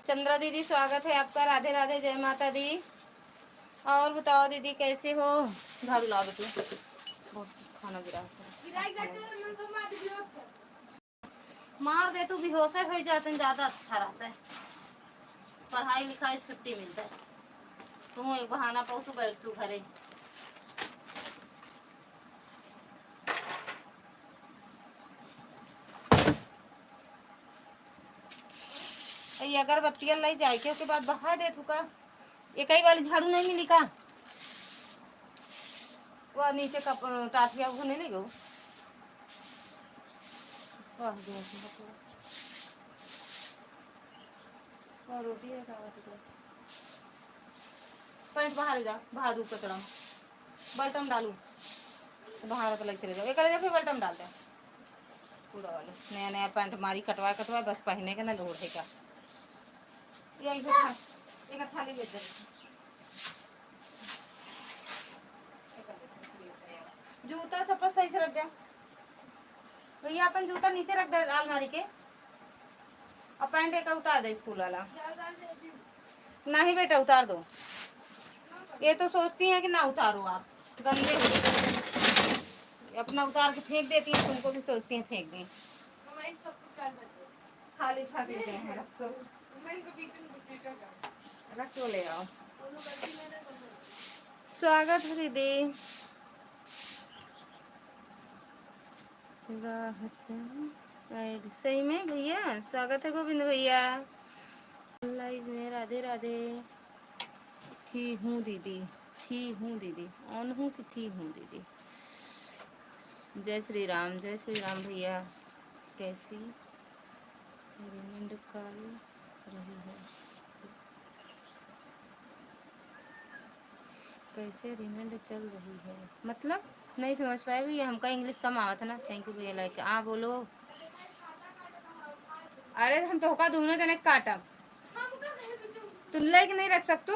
चंद्रा दीदी स्वागत है आपका। राधे राधे, जय माता दी। और बताओ दीदी कैसे हो? झाड़ू ला बेटू, बहुत खाना गिरा मार दे तू, बेहोश हो जाते ज्यादा अच्छा रहता है। पढ़ाई लिखाई छुट्टी मिलता है। तुम एक बहाना पाओ तो बैठ तू घरे। ये अगरबत्तियां लाई जाए के बाद बहा दे तू का। एक ही वाली झाड़ू नहीं मिली का? वो नीचे का टाटिया वो नहीं ले गो। रोटी है पैंट बाहर जा, बहा दू कचड़ा बल्टम डालू बाहर पर लगते रह जाओ। एक फिर बल्टम डाल दे पूरा वाले। नया नया पैंट मारी कटवा कटवा बस पहने का ना लोड है का। यही एक थाली बेच दे। जूता चप्पल सही से रख दे भैया। अपन जूता नीचे रख दे अलमारी के और पैंट एक उतार दे स्कूल वाला। नहीं बेटा उतार दो। ये तो सोचती हैं कि ना उतारो आप, गंदे हो। अपना उतार के फेंक देती हैं, तुमको भी सोचती हैं फेंक दें। खाली उठा के रख तो ले आओ। स्वागत है दीदी। सही में भैया स्वागत है गोविंद भैया लाइव में। राधे राधे। थी हूँ दीदी, थी हूँ दीदी, ऑन हूँ कि थी हूँ दीदी। जय श्री राम, जय श्री राम भैया। कैसी रिमाइंड कॉल रही है? कैसे रिमाइंड चल रही है मतलब नहीं समझ पाए भैया। हमका इंग्लिश कम आवा था ना। थैंक यू भैया लाइक। हाँ बोलो। अरे हम तो होगा दोनों जने काटब, तुम लाइक नहीं रख सकते।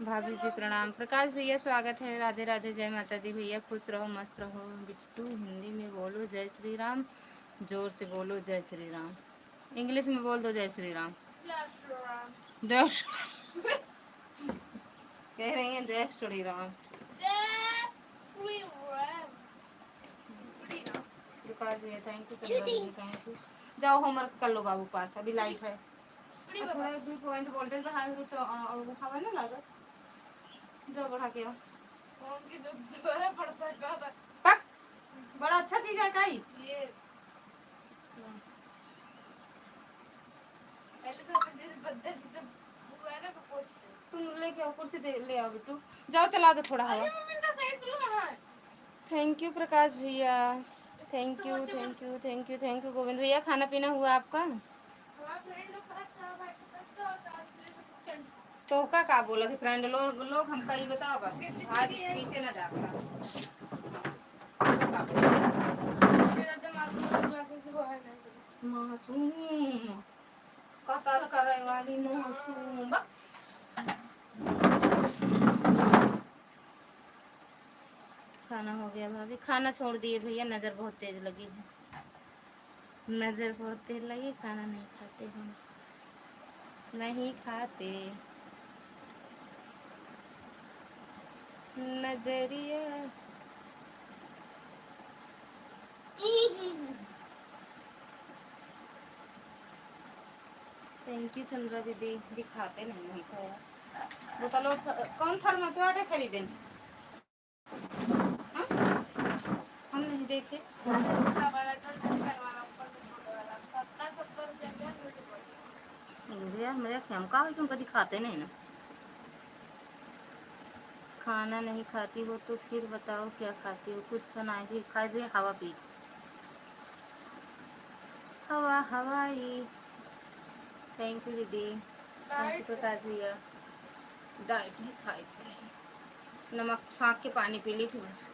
भाभी जी प्रणाम। प्रकाश भैया स्वागत है। राधे राधे, जय माता दी भैया। खुश रहो मस्त रहो। बिट्टू हिंदी में बोलो जय श्री राम, जोर से बोलो जय श्री राम। इंग्लिश में बोल दो जय श्री राम। जय कह रही हैं जय श्री राम। प्रकाश भैया थैंक यू। Thank U. जाओ होमवर्क कर लो बाबू पास, अभी लाइट है। थोड़ा 2 पॉइंट वोल्टेज बढ़ाए हो तो वो हवा ना लागत। जाओ बढ़ा के आओ। फोन जो जोरा पड़ता है पक बड़ा अच्छा चीज है काई ये। पहले तो अपन जैसे बद्दल जैसे बुआ ना को पोछ तुम लेके आओ कुर्सी दे ले आओ बिट्टू। जाओ चला दो थोड़ा हवा। मम्मी का सही स्कूल है। थैंक यू प्रकाश भैया। Thank you thank you thank you thank U. Gobind भैया खाना पीना हुआ आपका? तो का बोला थे फ्रेंड लोग हमका ये बताओ बस। आज पीछे ना जा मासूम कतर करे वाली मासूम। खाना हो गया भाभी? खाना छोड़ दिए भैया, नज़र बहुत तेज लगी है। नज़र बहुत तेज लगी, खाना नहीं खाते हम, नहीं खाते। नजरिया थैंक यू चंद्रा दीदी। दिखाते नहीं हमको यार। वो तो कौन थर्मस वाटर खरीदे हम नहीं देखे। यार मेरे हम का क्यों दिखाते नहीं ना। खाना नहीं खाती हो तो फिर बताओ क्या खाती हो? कुछ सुनाएगी? खा दे हवा पी। हवा हवाई। थैंक यू दीदी। थैंक यू प्रकाश भैया। डाइट ही खाई नमक फाँक के पानी पी ली थी बस।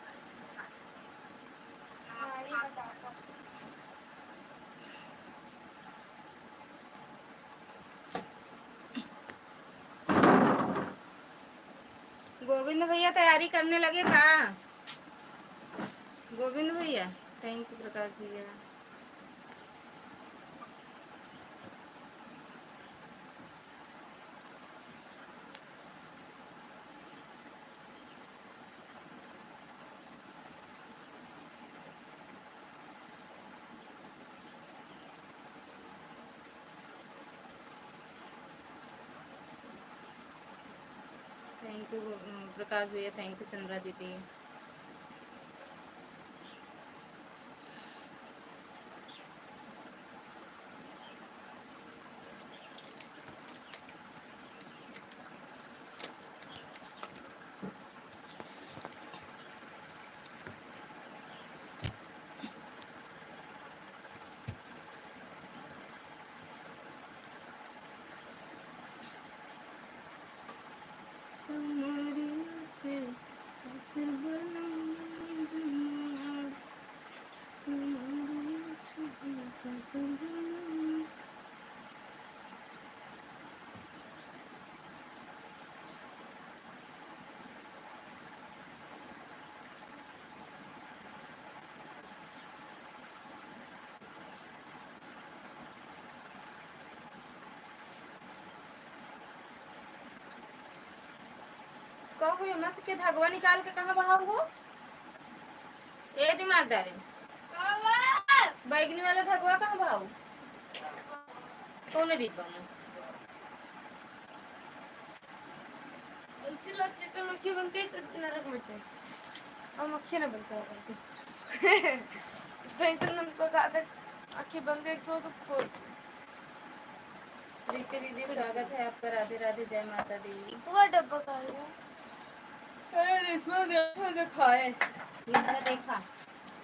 गोविंद भैया तैयारी करने लगे का? गोविंद भैया थैंक यू प्रकाश भैया। थैंक यू प्रकाश भैया, थैंक यू चंद्रा दीदी। कहो यमा से के धगवा निकाल के कहाँ बहाव हो? ए दिमागदारी बैगनी वाला धगवा कहाँ बहाव? कौन डिब्बा में? ऐसे लच्छे से मक्खी बनती है नरक में चाहिए और मक्खी ना बनता है तो ऐसे हमको कहा था आँखें बंद एक सो तो खोल। प्रीति दीदी स्वागत है आपका, राधे राधे, जय माता दी। पूरा डब्बा खा लिया। देखा देखा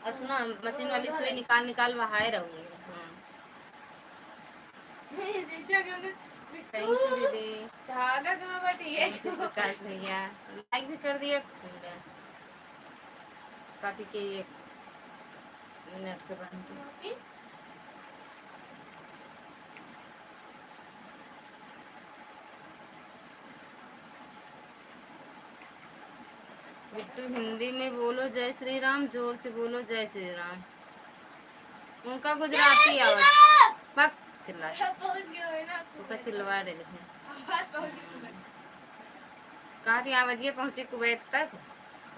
और सुना मशीन वाली सुई निकाल निकाल बहाए रहूंगी। थैंक यू दीदी, धागा तुम्हें बटी है विकास भैया लाइक भी कर दिया। काटी के 1 मिनट के बाद के बिट्टू हिंदी में बोलो जय श्री राम, जोर से बोलो जय श्री राम। उनका गुजराती आवाज बक चिल्ला उनका चिल्लवा रहे हैं। कहा थी आवाज ये पहुंची कुवैत तक।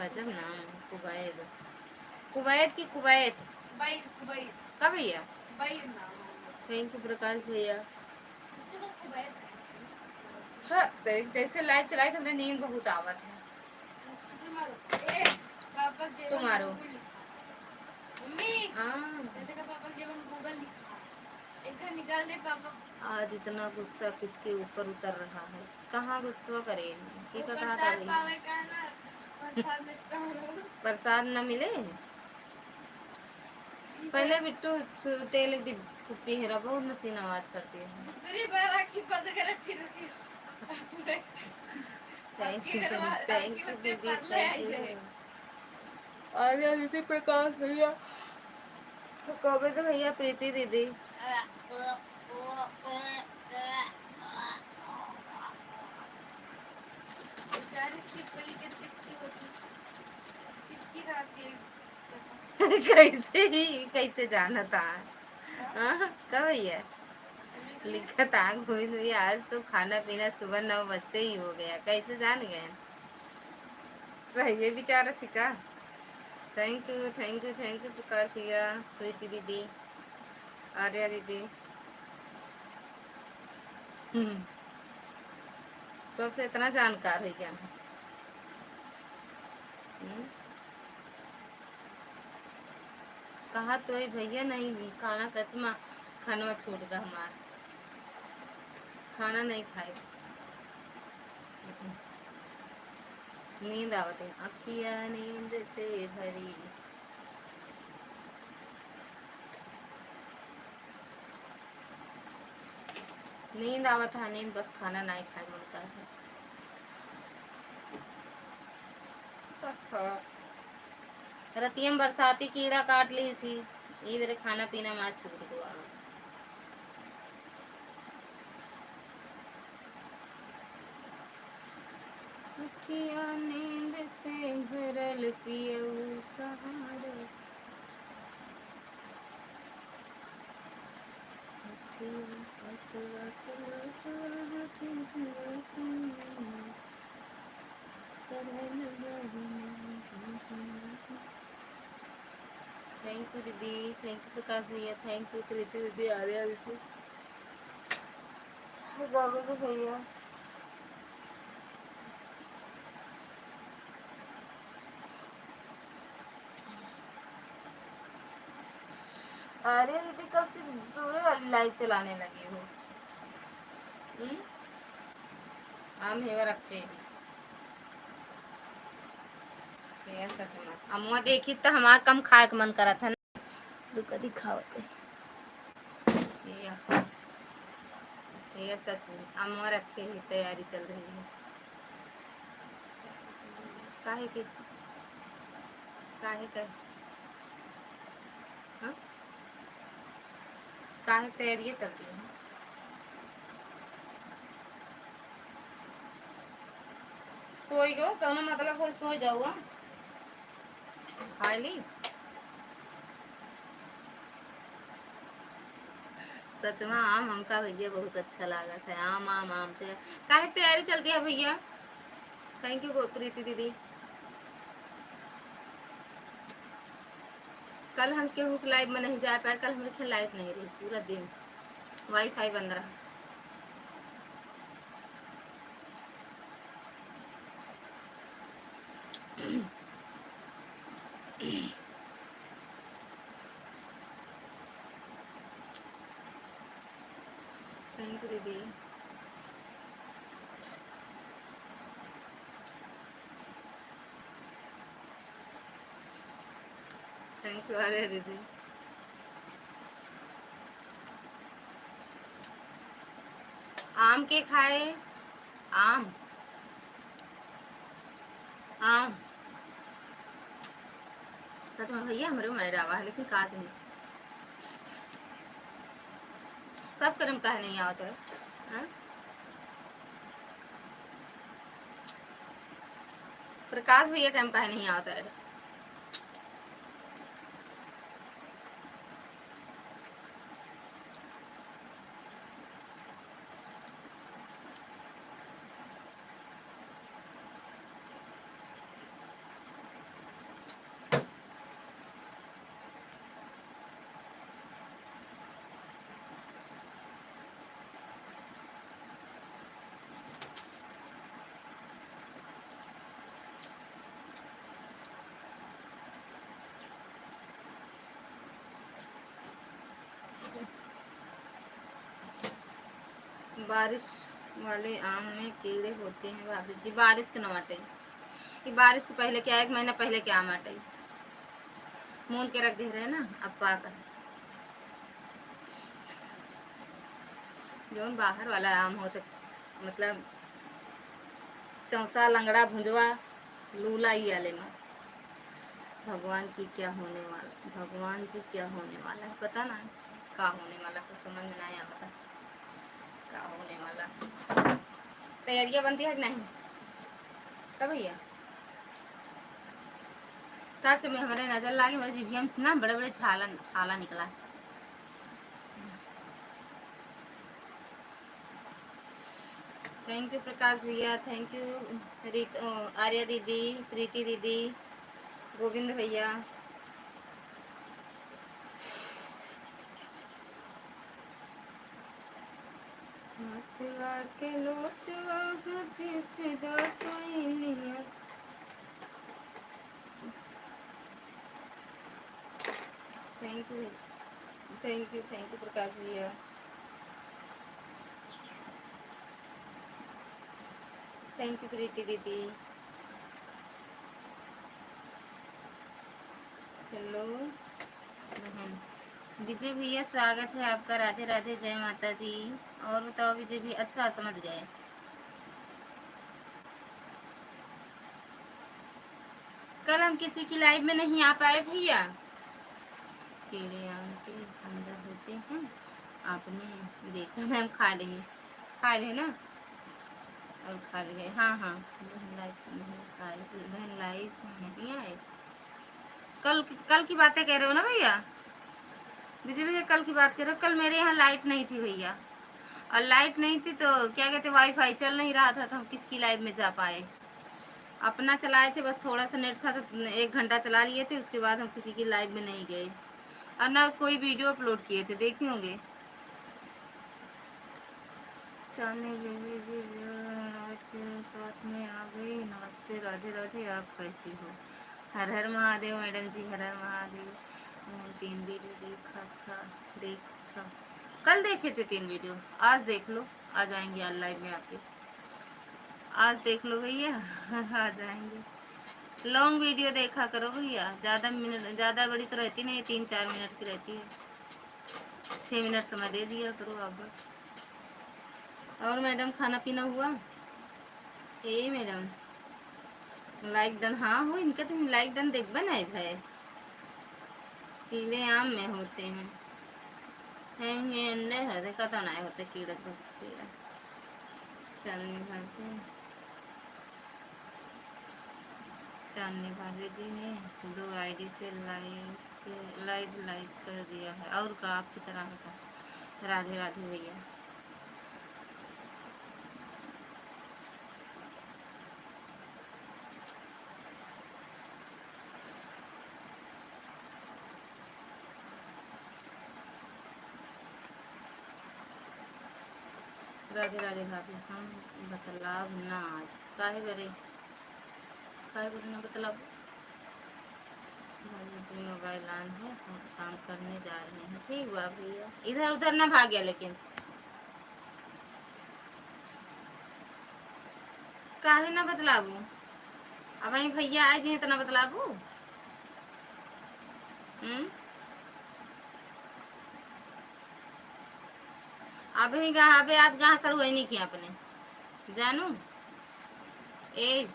गजब नाम है कुवैत। कुवैत की कुवैत कब भैया? थैंक यू प्रकाश भैया। हाँ जैसे लाइव चलाई तो नींद बहुत आवत है। तुम्हारो आज इतना गुस्सा किसके ऊपर उतर रहा है? कहाँ गुस्सा करे? की का कहा था प्रसाद न मिले? पहले बिट्टू तेल की कुप्पी हेरा बहुत मशीन आवाज करती है। थैंक यू दीदी, थैंक यू। आर्या दीदी, प्रकाश भैया, कौवे तो भैया, प्रीति दीदी। कैसे जाना था? कब भैया लिखा था गोविंद भैया आज तो खाना पीना सुबह 9 बजते ही हो गया, कैसे जान गए? सही है बेचारा थी का। Thank you thank you thank you Prakash भैया, प्रीति दीदी, आर्या दीदी। तो अब से इतना जानकार है क्या? कहा तो है भैया नहीं खाना, सच में खाना छूट गया हमारा, खाना नहीं खाए। नींद आवत है, अखिया नींद से भरी। नींद आवत है, नींद बस खाना नहीं खाए मन का है। रतियम बरसाती कीड़ा काट ली सी, ये मेरे खाना पीना मार छूट गया आज। अखिया नींद से भरल पियऊ कहाँ रे, थैंक यू दीदी, थैंक यू प्रकाश भैया, थैंक यू प्रीति दीदी, आर्या दीदी, बाबू को भैया। अरे दीदी कब से सुबह वाली लाइव चलाने लगी हो? हम हेवा रखे ये सच में अम्मा देखी तो हमारा कम खाए का मन करा था ना। रुका दिखावते ये सच में अम्मा रखे ही तैयारी चल रही है। काहे की काहे काहे हाँ? काहे तैयारी चलती है? सोई गो कौनो मतलब फिर सो जाओ खा ली। सच में आम हमका भैया बहुत अच्छा लगा था। आम आम आम थे काहे तैयारी चलती है भैया। थैंक यू प्रीति दीदी। कल हम केहू लाइव में नहीं जा पाए। कल हमारे लाइट नहीं रही पूरा दिन। वाईफाई बंद रहा। थैंक यू दीदी। Thank U. अरे दीदी आम के खाए आम आम सच में भैया हमारे में डावा है लेकिन काट नहीं सब कर्म काहे नहीं आता है हाँ? प्रकाश भैया काम काहे नहीं आता है। बारिश वाले आम में कीड़े होते हैं भाभी जी। बारिश के नमाटे ये बारिश के पहले क्या 1 महीना पहले क्या आम आटे मून के रख दे रहे हैं ना अब पाकर जो बाहर वाला आम हो तो मतलब चौसा लंगड़ा भुंजवा लूला ही आले में भगवान की क्या होने वाला भगवान जी क्या होने वाला है पता ना क्या होने वाला कुछ समझ में नहीं आता क्या होने वाला। तैयारियां बनती है कि नहीं कब भैया। सच में हमारे नजर लागे हमारे जीभिया में ना बड़े बड़े छाला छाला निकला है। थैंक यू प्रकाश भैया। थैंक यू आर्या दीदी प्रीति दीदी गोविंद भैया। हाथवा के लोटवा हाथे से दातुइनिया। थैंक यू प्रकाश भैया। थैंक यू प्रीति दीदी। हेलो बहन विजय भैया स्वागत है आपका। राधे राधे जय माता दी। और बताओ विजय भी अच्छा समझ गए। कल हम किसी की लाइव में नहीं आ पाए भैया। कीड़े आम के अंदर होते हैं आपने देखा ना। हम खा लिए ना और खा लिए। हाँ हाँ बहन लाइव नहीं आए। बहन लाइव नहीं आए। कल की बातें कह रहे हो ना भैया। विजय भैया कल की बात कर रहे हो। कल मेरे यहाँ लाइट नहीं थी भैया और लाइट नहीं थी तो क्या कहते वाईफाई चल नहीं रहा था तो हम किसकी लाइव में जा पाए। अपना चलाए थे बस थोड़ा सा नेट था तो 1 घंटा चला लिए थे। उसके बाद हम किसी की लाइव में नहीं गए और ना कोई वीडियो अपलोड किए थे। देखे होंगे चांदनी बेबी जी लाइट के साथ में आ गई। नमस्ते राधे राधे आप कैसी हो। हर हर महादेव मैडम जी हर हर महादेव। मैंने 3 वीडियो देखा। कल देखे थे 3 वीडियो, आज देख लो, आ जाएंगे आज लाइव में आपके। आज देख लो भैया आ जाएंगे। लॉन्ग वीडियो देखा करो भैया, ज़्यादा बड़ी तो रहती नहीं, 3-4 मिनट की रहती है। 6 मिनट समय दे दिया करो आप। और मैडम खाना पीना हुआ? ए मैडम लाइक डन, हाँ हो इनका तो लाइक डन देख बनाए भाई, कीड़े आम में होते हैं, ये अंडे होते का तो नहीं होते कीड़े, तो कीड़ा चांदनी भाभी, चांदनी भाभी जी ने 2 आईडी से लाइव कर दिया है, और का आपकी तरह का। राधे राधे भैया। राधे राधे भाभी। हम बतलाव ना आज काहे बरे ना बतलाव भाभी जी, मोबाइल ऑन है, हम काम करने जा रहे हैं। ठीक बा भैया, इधर उधर ना भाग्या, लेकिन काहे ना बतलाबू, अब वही भैया आए जी तो ना बतलाबू। अभी अबे आज कहाँ सड़ हुई नहीं किया अपने जानू ए।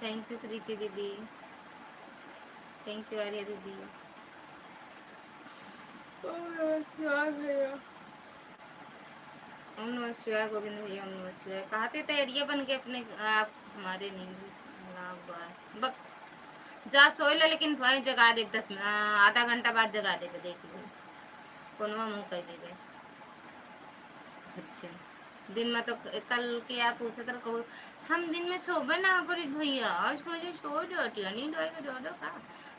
थैंक यू प्रीति दीदी, थैंक यू आर्या दीदी। ओम नमः शिवाय गोविंद भैया, ओम नमः शिवाय। कहते तो एरिया बन के अपने आप हमारे नींद बक जा सोए ले, लेकिन भाई जगा दे, आधा घंटा बाद जगा दे, देख लो कोनवा मुँह कह देवे झुट्ठे। दिन में तो कल के आप पूछा तर कहो हम दिन में सोबे ना पर भैया, आज को सो जाती नींद आएगा डो का,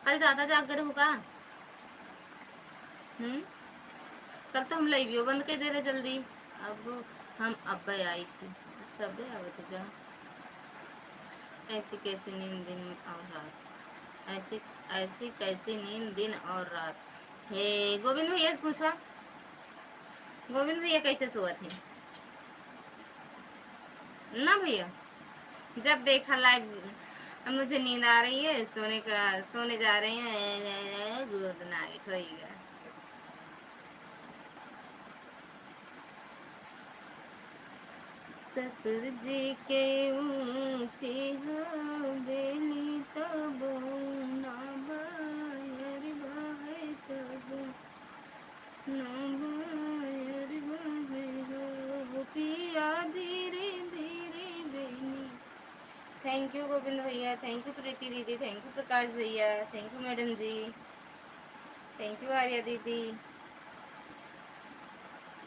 कल ज़्यादा जाग कर होगा। कल तो हम लाइव बंद कर दे रहे जल्दी। अब हम अब्बे आई थी, अच्छा अब्बे आवे थे जा। ऐसी कैसी नींद दिन और रात, ऐसी ऐसी कैसी नींद दिन और रात। हे गोविंद भैया से पूछा, गोविंद भैया कैसे सोए थे ना भैया, जब देखा लाइव मुझे नींद आ रही है, सोने जा रहे हैं, गुड नाइट होएगा। ससुर जी के ऊंची हवेली तब ना बाहर बाहे, तब ना बाहर बाहे हो पिया धीरे धीरे बेनी। थैंक यू गोविंद भैया, थैंक यू प्रीति दीदी, थैंक यू प्रकाश भैया, thank you madam ji, thank U आर्या दीदी।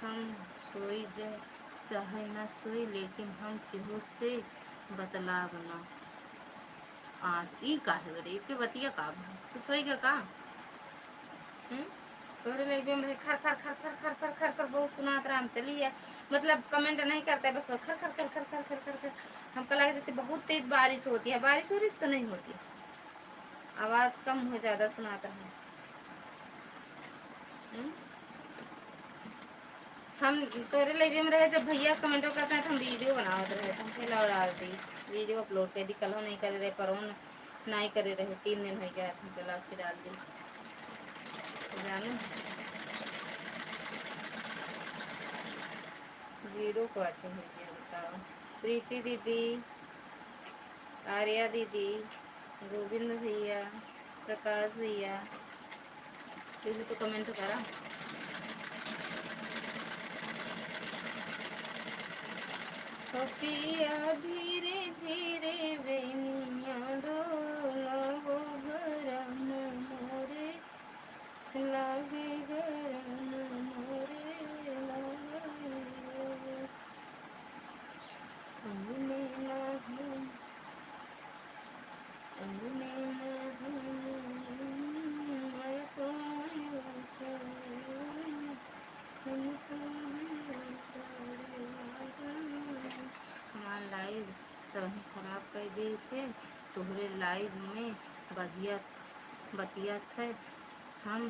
हम सोई जाए चाहे ना सोई, लेकिन हम केहू से बतलाव ना आज ई काहे बरे के बतिया का भाई कुछ होएगा का। तोरे लाइव में खर खर खर खर खर खर खर खर बहुत सुनात राम चली है, मतलब कमेंट नहीं करता है, बस खर खर खर खर खर खर खर खर। हमको लगा जैसे बहुत तेज बारिश होती है, बारिश वारिश तो नहीं होती, आवाज कम हो ज़्यादा सुनाता है। हम तोरे लाइव में रहे जब भैया कमेंट करते हैं तो हम वीडियो बनाते रहे, हम फिर डाल दी वीडियो अपलोड कर दी, कल नहीं करे रहे, परसों नहीं करे रहे, 3 दिन हो गया हम पहला फिर डाल दी जानू। 0 को अच्छे हो गया बताओ। प्रीति दीदी, आर्या दीदी, गोविंद भैया, प्रकाश भैया, किसी तो कमेंट करा। पिया धीरे धीरे बेनिया डोला वो गरम मोरे लागे, गरम मोरे लागे, अंगने ना हम अंगने ना हम आया सोया हम सोया सारे हमारा लाइव सही खराब कर दिए थे तोहरे लाइव में बढ़िया बतिया थे हम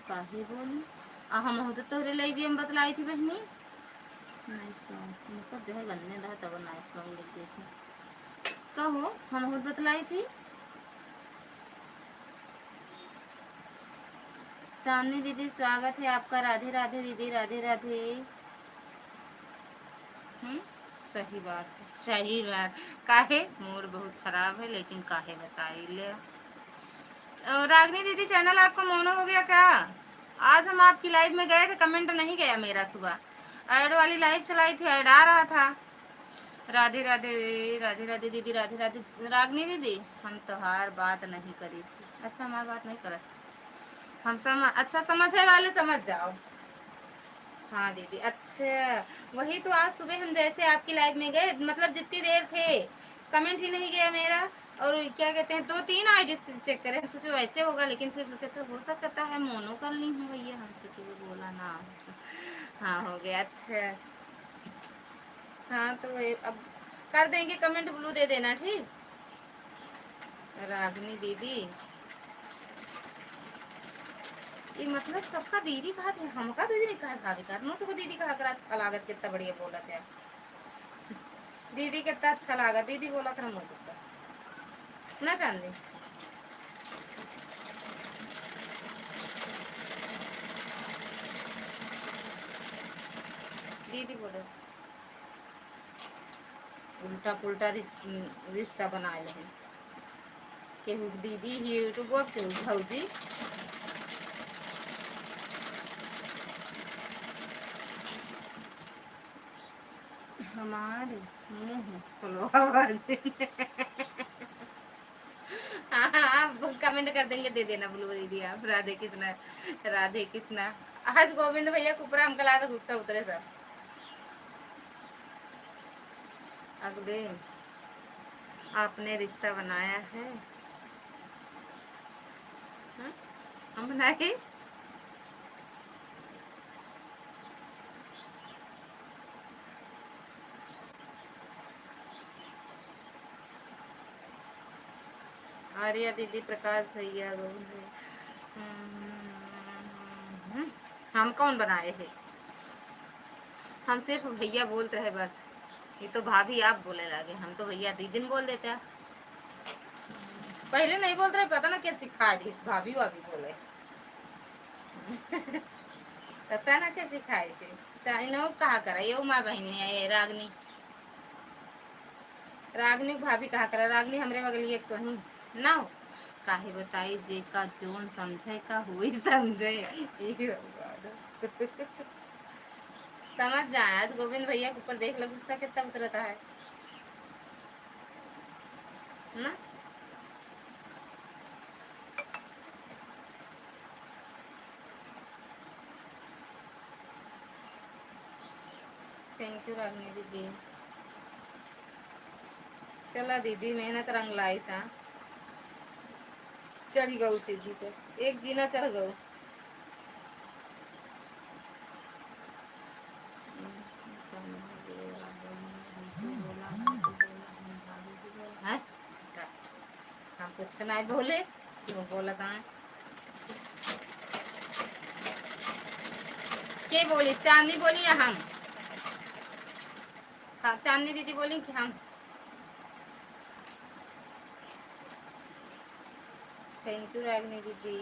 काहे बोली हम हो तो तोहरे लाइव भी हम बतलाई थी बहनी नहीं सॉन्ग उनका जो है गंदे रहा तब नाइस सॉन्ग लिख दी थी कहो हम खुद बतलाई थी चांदनी दीदी स्वागत है आपका राधे राधे दीदी राधे राधे सही बात है सही बात काहे मूड बहुत खराब है लेकिन काहे बताई ले रागनी दीदी चैनल आपका मोनो हो गया क्या आज हम आपकी लाइव में गए थे कमेंट नहीं गया मेरा सुबह ऐड वाली लाइव चलाई थी ऐड आ रहा था राधे राधे राधे राधे दीदी राधे राधे रागनी दीदी हम तोहार बात नहीं करी थी अच्छा हमारी बात नहीं करत हम समझ अच्छा समझे वाले समझ जाओ हाँ दीदी अच्छा वही तो आज सुबह हम जैसे आपकी लाइव में गए मतलब जितनी देर थे कमेंट ही नहीं गया मेरा और क्या कहते हैं 2-3 आईडी चेक करें तो जो ऐसे होगा लेकिन फिर सोचा अच्छा हो सकता है मोनो कर ली हूँ भैया हमसे कि वो बोला ना हाँ हो गया अच्छा हाँ तो अब कर देंगे कमेंट ब्लू दे देना ठीक रागनी दीदी ये मतलब सबका दीदी कहा थे हमका दीदी ने कहा भाभी का मुझको दीदी कहा कर अच्छा लागत कितना बढ़िया बोला था दीदी कितना अच्छा लगा दीदी बोला था मुझको ना चांदी दीदी बोले उल्टा पुल्टा रिश्ता बना ले केहू दीदी ही यूट्यूब केहू भौजी हमारे मुंह खोलो हाँ आप कमेंट कर देंगे दे देना ब्लू दीदी आप राधे कृष्णा आज गोविंद भैया कुपरा हमका लाकर गुस्सा उतरे सब अगले आपने रिश्ता बनाया है हा? हम बनाए आर्या दीदी प्रकाश भैया गोविंद हम कौन बनाए हैं हम सिर्फ भैया बोलते रहे बस ये तो भाभी आप बोले लगे हम तो भैया दीदी बोल देते हैं पहले नहीं बोलते रहे पता ना क्या सिखाए इस भाभी वाभी बोले पता ना क्या सिखाए से चाहे न कहा करा ये माँ बहनी है रागनी रागनी भाभी कहा करा रागनी हमरे बगली एक तो ही ना हो काहे बताई जे का जोन समझे का हुई समझे समझ जाए आज गोविंद भैया के ऊपर देख लो गुस्सा कितना उतरता है ना थैंक यू रागनी दीदी चला दीदी मेहनत रंग लाई सा चढ़ गऊ सीढ़ी पे एक जीना चढ़ गऊ हम कुछ नहीं बोले जो बोला था के बोली चांदनी बोली या हम हाँ चांदनी दीदी बोली कि हम थैंक यू रागनी दीदी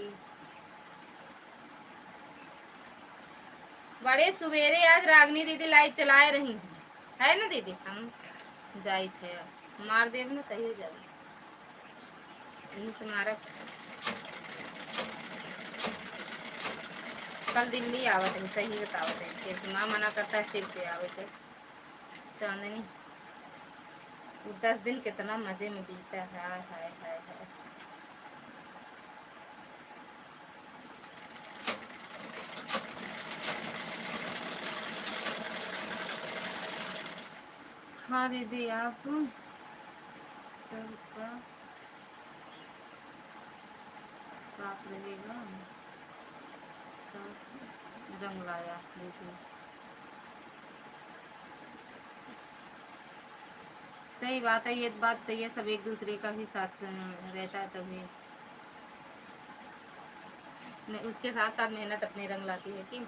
बड़े सवेरे आज रागनी दीदी लाइव चलाए रही है ना दीदी हम जाई थे मार देव ना सही हो जाए यही से मारा कल दिल्ली आवत है सही बतावत है कैसे माँ मना करता है फिर से आवत है चांदनी 10 दिन कितना मजे में बीता है हाय हाय हाय हाय हाँ दीदी आप सबका साथ रहेगा साथ रंग लाया दीदी सही बात है, ये बात सही है, सब एक दूसरे का ही साथ रहता है तभी। मैं उसके साथ साथ मेहनत अपने रंग लाती है कि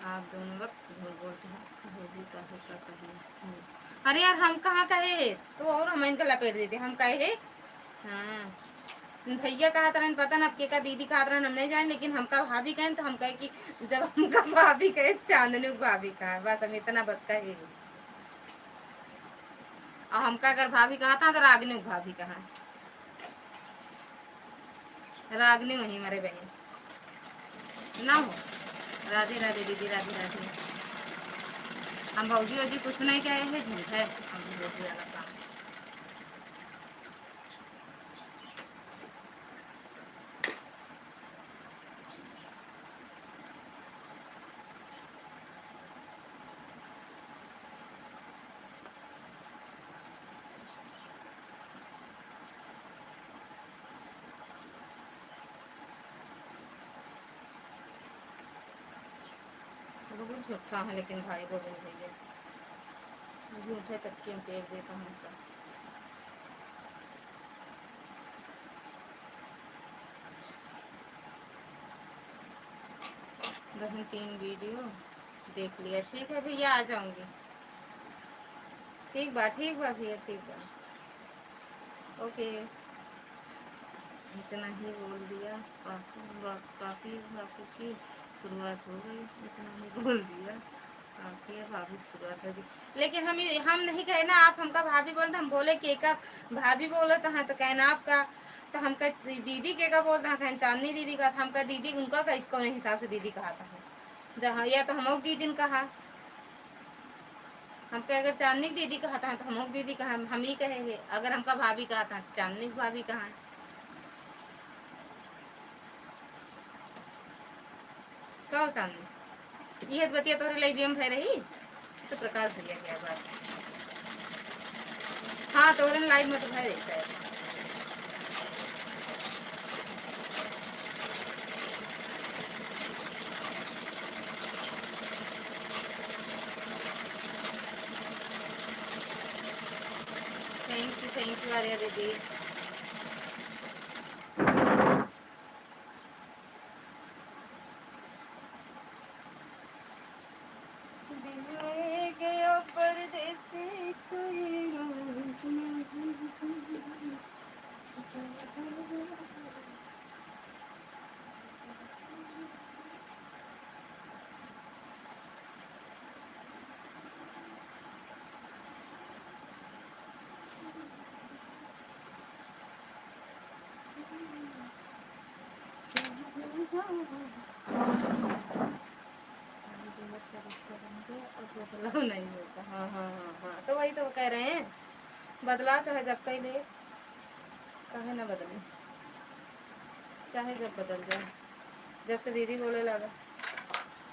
आप दोनों वक्त झूठ बोलते हैं, भोजी कहे का कहे। अरे यार हम कहाँ कहे, तो और हम इनका लपेट देते हम कहे। हाँ भैया कहा था पता ना आपके का दीदी कहा था हम नहीं जाए, लेकिन हमका भाभी कहें तो हम कहे कि जब हमका भाभी कहे चांदनी भाभी कहा, बस हम इतना बत कहे। और हमका अगर भाभी कहा था तो रागनी भाभी कहा, रागनी वही हमारे बहन ना हो। राधे राधे दीदी, राधे राधे। हम भौजी वौजी कुछ नहीं कहे हैं, झूठ है हम भौजी वाला काम। बहुत झूठा है लेकिन भाई गोविंद भैया, झूठे चक्की में पेड़ देता हूँ उनका। बहन 3 वीडियो देख लिया, ठीक है भैया आ जाऊंगी। ठीक बा भैया, ठीक बा, ओके। इतना ही बोल दिया, काफी भाभी की शुरुआत हो गई, इतना ही बोल दिया काफी है, भाभी की शुरुआत हो गई। लेकिन हम नहीं कहे ना, आप हमका भाभी बोलते, हम बोले के का भाभी बोले तो हाँ, तो कहना आपका, तो हमका दीदी के का बोलते हैं, कहना चांदनी दीदी का था, हमका दीदी उनका का इसको हिसाब से दीदी कहा था, जहाँ या तो हम दीदी कहा, हमका अगर चांदनी दीदी कहा था तो हम दीदी कहा, हम ही कहेंगे। अगर हमका भाभी कहा था तो चांदनी भाभी कहा। कहो चांदनी ये बतिया तोहरे लिए भी हम भय रही, तो प्रकाश भैया क्या बात। हाँ तोहरे लाइव में तो भय रही शायद। थैंक यू आर्या दीदी। गया परदेसी कोई बदलाव नहीं होता। हाँ हाँ हाँ हाँ, तो वही तो कह रहे हैं, बदलाव चाहे जब कहीं ले, काहे ना बदले, चाहे जब बदल जाए। जब से दीदी बोले लगा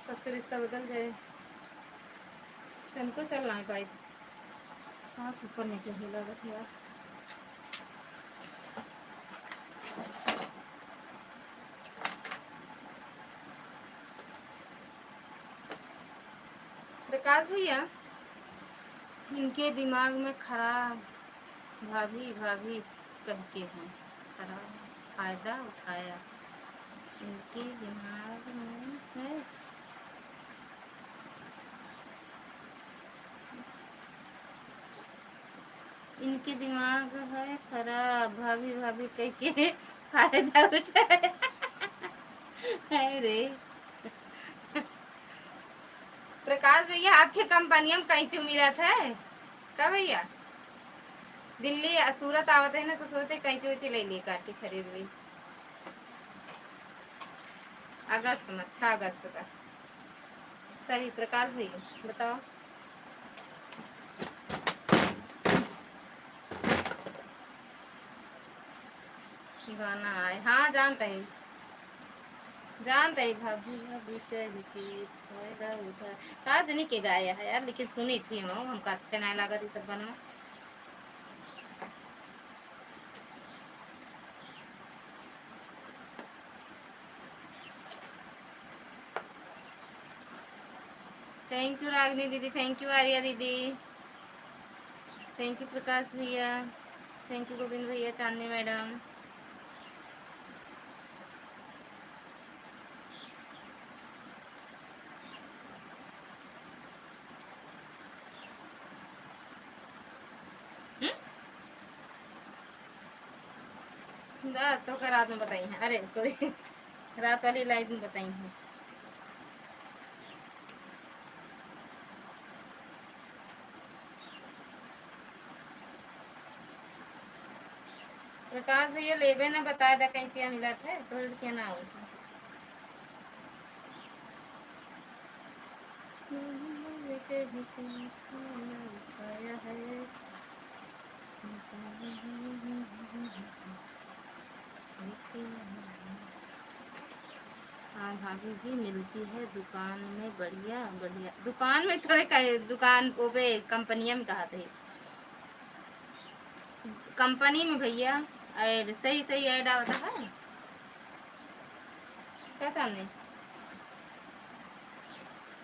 तब से रिश्ता बदल जाए, हमको चल नहीं पाई, सांस ऊपर नीचे हो लगा था यार। प्रकाश भैया इनके दिमाग में खराब भाभी भाभी कह के हैं, खराब फायदा उठाया, इनके दिमाग में है। इनके दिमाग है खराब, भाभी भाभी कह के फायदा उठाया। अरे प्रकाश भैया आपके कंपनी में कैंची मिलत है का भैया? दिल्ली सूरत आवत है ना, तो सोचते कैंची वैची ले लिए काटी खरीद ली। अगस्त में 6 अगस्त का। सही प्रकाश भैया बताओ। गाना आए, हाँ जानते ही भाभी भाभी कह के फायदा उठा, का जनी के गाया है यार, लेकिन सुनी थी हम, हमका अच्छा नहीं लगा थी सब गाना। थैंक यू रागनी दीदी, थैंक यू आर्या दीदी। थैंक यू प्रकाश भैया, थैंक यू गोविंद भैया, चांदनी मैडम। रात तो का रात में बताई हैं, अरे सॉरी रात वाली लाइव में बताई हैं। प्रकाश भैया लेबे ना बताया था कैंचिया मिला थे तो क्या ना हो। हाँ भाभी जी मिलती है दुकान में, बढ़िया बढ़िया दुकान में थोड़े दुकान वो पे कंपनिया में कहा थे, कंपनी में भैया ऐड सही सही ऐड आता है क्या चाहने,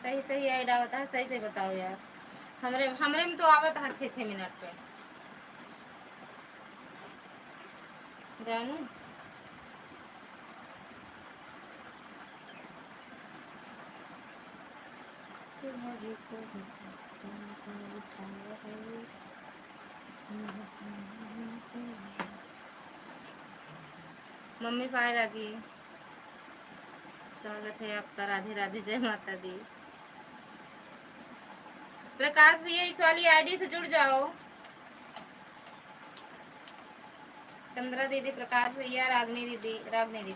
सही सही ऐड आता है, सही सही बताओ यार। हमरे हमरे में तो आवत है 6-6 मिनट पे जानू। मम्मी पाए लगी, स्वागत है आपका, राधे राधे, जय माता दी। प्रकाश भैया इस वाली आईडी से जुड़ जाओ। चंद्रा दीदी, प्रकाश भैया, रागनी दीदी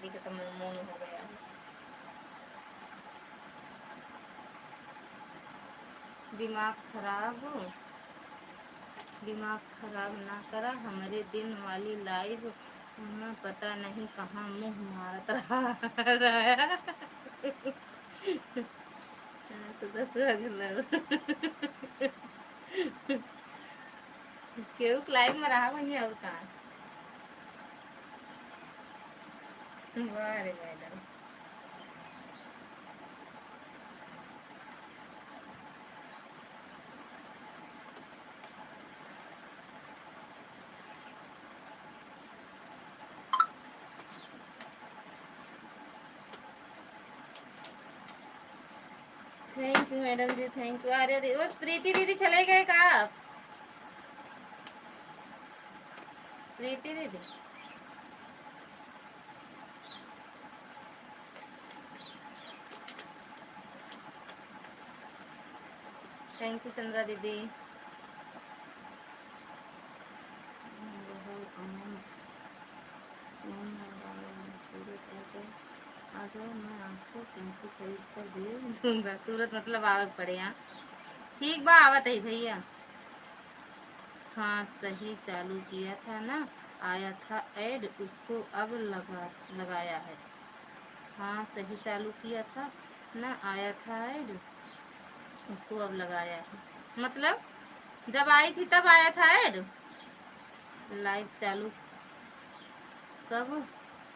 का तो मौन हो गया। दिमाग खराब ना करा हमारे दिन वाली लाइव में, पता नहीं कहाँ मुंह मारत रहा सुबह सुबह क्यों लाइव में रहा वही और कहाँ। वाह रे madam, thank you madam ji, thank U. अरे दीदी, वो प्रीति दीदी चले गए का आप? प्रीति दीदी थैंक यू, चंद्रा दीदी। आ जाओ मैं आपको कैंची खरीद कर दे दूंगा, सूरत मतलब आवक पड़े यहाँ। ठीक बा आवत है भैया। हाँ सही चालू किया था ना, आया था ऐड उसको अब लगाया है। हाँ सही चालू किया था ना, आया था ऐड उसको अब लगाया है। मतलब जब आई थी तब आया था ऐड। लाइव चालू कब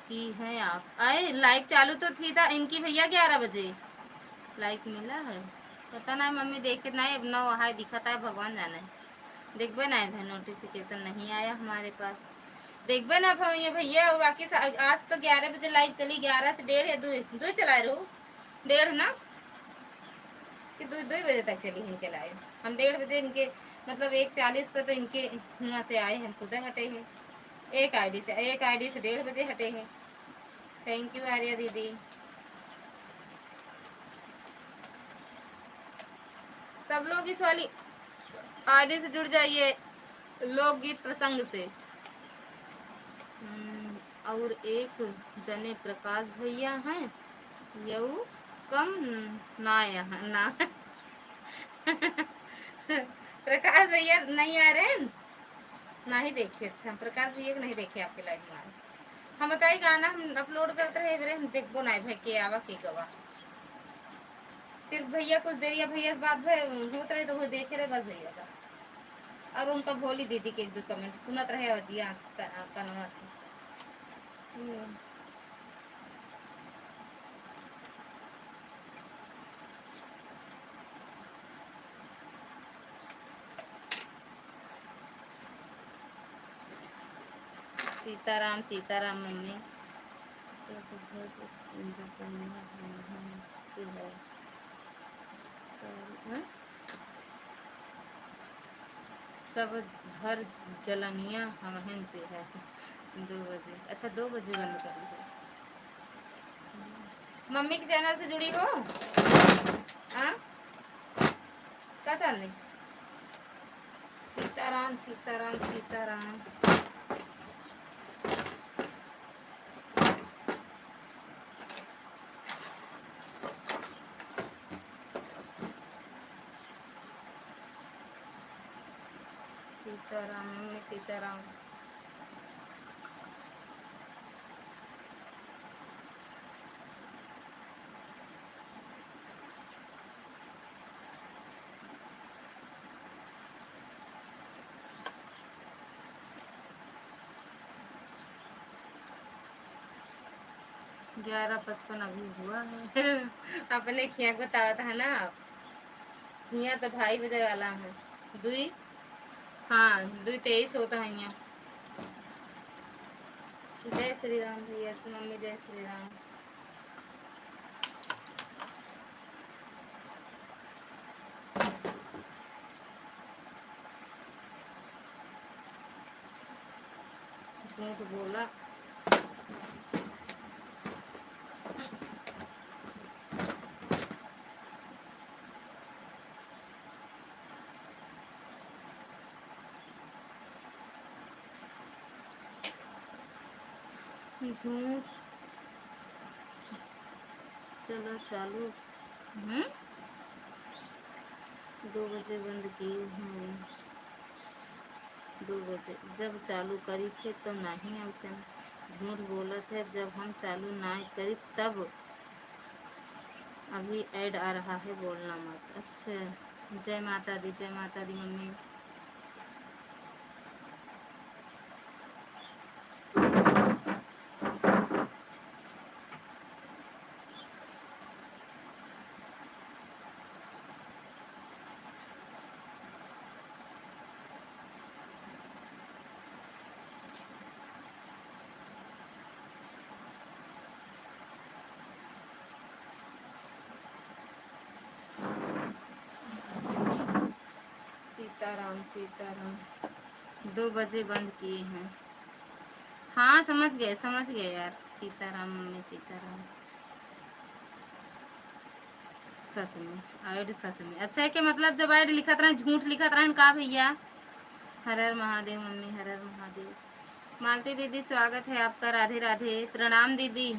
की है आप? आए लाइव चालू तो थी था इनकी भैया 11 बजे। लाइक मिला है पता नहीं मम्मी, देखे नहीं अब नौ हाय दिखता है, भगवान जाने। देखबे ना भाई, नोटिफिकेशन नहीं आया हमारे पास। देखबे ना ये भैया, और बाकी आज तो 11 बजे लाइव चली, 11 से 1:30 है, दो चला रू 1:30 ना कि 2 बजे तक चली इनके लाइव। हम 1:30 बजे इनके मतलब 1:40 पे तो इनके वहाँ से आए, हम खुद हटे हैं एक आईडी से 1:30 बजे हटे हैं। थैंक यू आर्या दीदी। सब लोग इस वाली आईडी से जुड़ जाइए, लोकगीत प्रसंग से। और एक जने प्रकाश भैया हैं, यू कम ना यहाँ ना प्रकाश भैया नहीं आ रहे हैं ना ही देखे। अच्छा प्रकाश भैया को नहीं देखे आपके लाइव में आज। हम बताइए गाना हम अपलोड करते रहे, हम देखबो ना भाई के आवा के गवा। सिर्फ भैया कुछ देर या भैया से बात होत रहे तो वो देखे रहे बस भैया का, और उनका भोली दीदी के 1-2 कमेंट सुनत रहे अजिया कनवा से। सीताराम सीताराम मम्मी। सब ध्वज जो कन्या हनुमान से है। हाँ? सब धर जलनिया हमहन से है। 2 बजे, अच्छा 2 बजे बंद कर दो। मम्मी के चैनल से जुड़ी हो? हाँ, क्या चल रही? सीताराम सीताराम सीताराम। सीताराम मम्मी सीताराम। ग्यारह 55 अभी हुआ है। अपने खिया को तावत है ना। खिया तो 2:30 बजे वाला है। 2, हाँ 2:23 होता है यहाँ। जय श्री राम भैया मम्मी, जय श्री राम। झूठ बोला। झूठ। चलो चालू। 2 बजे बंद किए हैं। 2 बजे जब चालू करी थे तो नहीं आते। झूठ बोला था जब हम चालू ना करी तब। अभी ऐड आ रहा है, बोलना मत। अच्छा, जय माता दी, जय माता दी मम्मी। सीताराम सीताराम। 2 बजे बंद किए हैं। हाँ समझ गए यार। सीताराम मम्मी सीताराम। सच में ऐड, सच में अच्छा है कि मतलब जब ऐड लिखत रहे झूठ लिखत रहे का भैया। हर हर महादेव मम्मी, हर हर महादेव। मालती दीदी स्वागत है आपका, राधे राधे। प्रणाम दीदी।